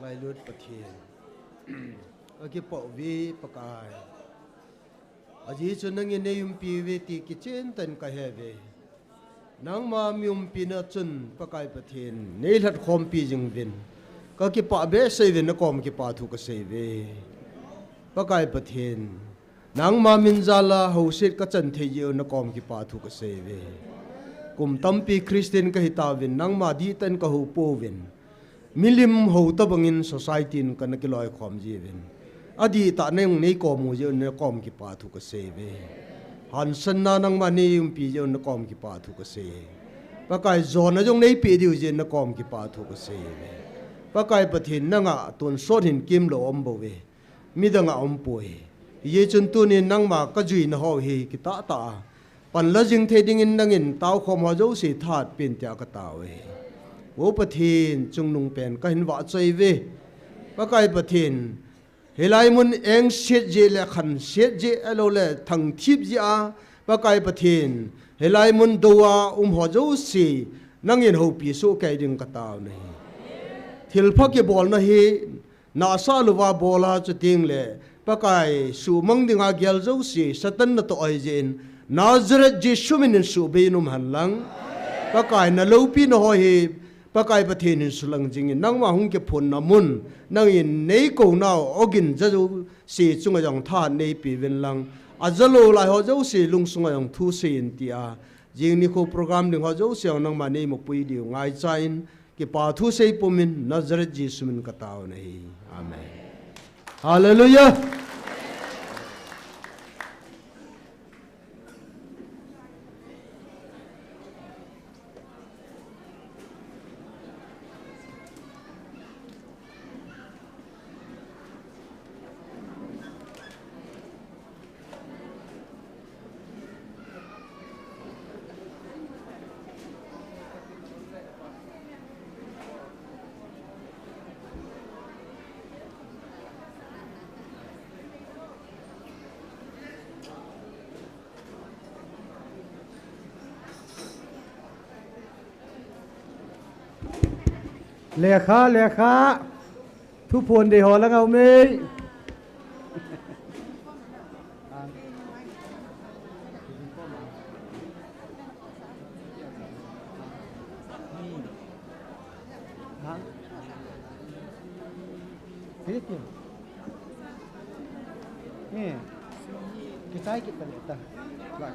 ไงลุดประเทศอากิปอวีประกายอาจีจนนังยินในยุมปีเวทีกิเชนตันกะเฮเวนังมามียุมปีนัดจนประกายประเทศในหลัดคอมปีจึงวินก็กิปะเบสเซเวนกอมกิปะทุกเซเวประกายประเทศนังมามินซาลาฮูเซตกจันเทียวนกอมกิปะทุกเซเวกุมตัมปีคริสเตียนกะฮิตาวินนังมาดีตันกะฮูโปวินมิลิมฮูตบังอินโซไซตี้นกันกิลอยความจีวินอดีตในองค์นี้ก็มูเจอนกอมกิปาทุกเสเวหันสนานังมาเนียมปีเจอนกอมกิปาทุกเสปะกายโซนจงในปีเดียวเจนกอมกิปาทุกเสเวปะกายปะทินนังอะตุนโซหินกิมโลอมบเวมิดังอมป่วยเยจุนตุนินนังมากจุยนหอเฮกิตาตาปันละจิงเทดิงินนังอินเต้าขมหาโจสีธาตุเป็นเจ้ากตาเวโอปะทินจงนุงเป็นก็เห็นว่าใจเวปะกายปะทินเฮลัยมุนเองเสียเจเลขันเสียเจอโลเลทั้งทิพยาปะกายปะเทนเฮลัยมุนดัวหัวเจ้าสีนั่งยินหูปีสุกายดึงกตาวนี่ทิลพักยบอลนะเฮนาซาลวาบอลาจุดดิ่งเลปะกายสูมังดิ่งอาเกลเจ้าสีสตันนตัวไอเจนนาซาเรตเจสุมินสูเบนุมหันหลังปะกายนาลูปีนหอเฮปะกายประเทศนิสลังจริงนังมาหงเก็บผลน้ำมุนนังอินในกูน่าอกินจะดูสีจุงยังท่าในปีเวนลังอาจจะโลลายเขาจะสีลุงสุงยังทุสีนตีอาจริงนี่เขาโปรแกรมหนึ่งเขาจะเสียงนังมาในมุปุยเดียวง่ายใจน์เก็บป่าทุสีปุ่มินนาซาเรตเยซูมินกตาวนี่อาเมนฮาเลลูยาเลขาทุกพลได้หอแล้วเอาไหมนี่kita kita lihat lah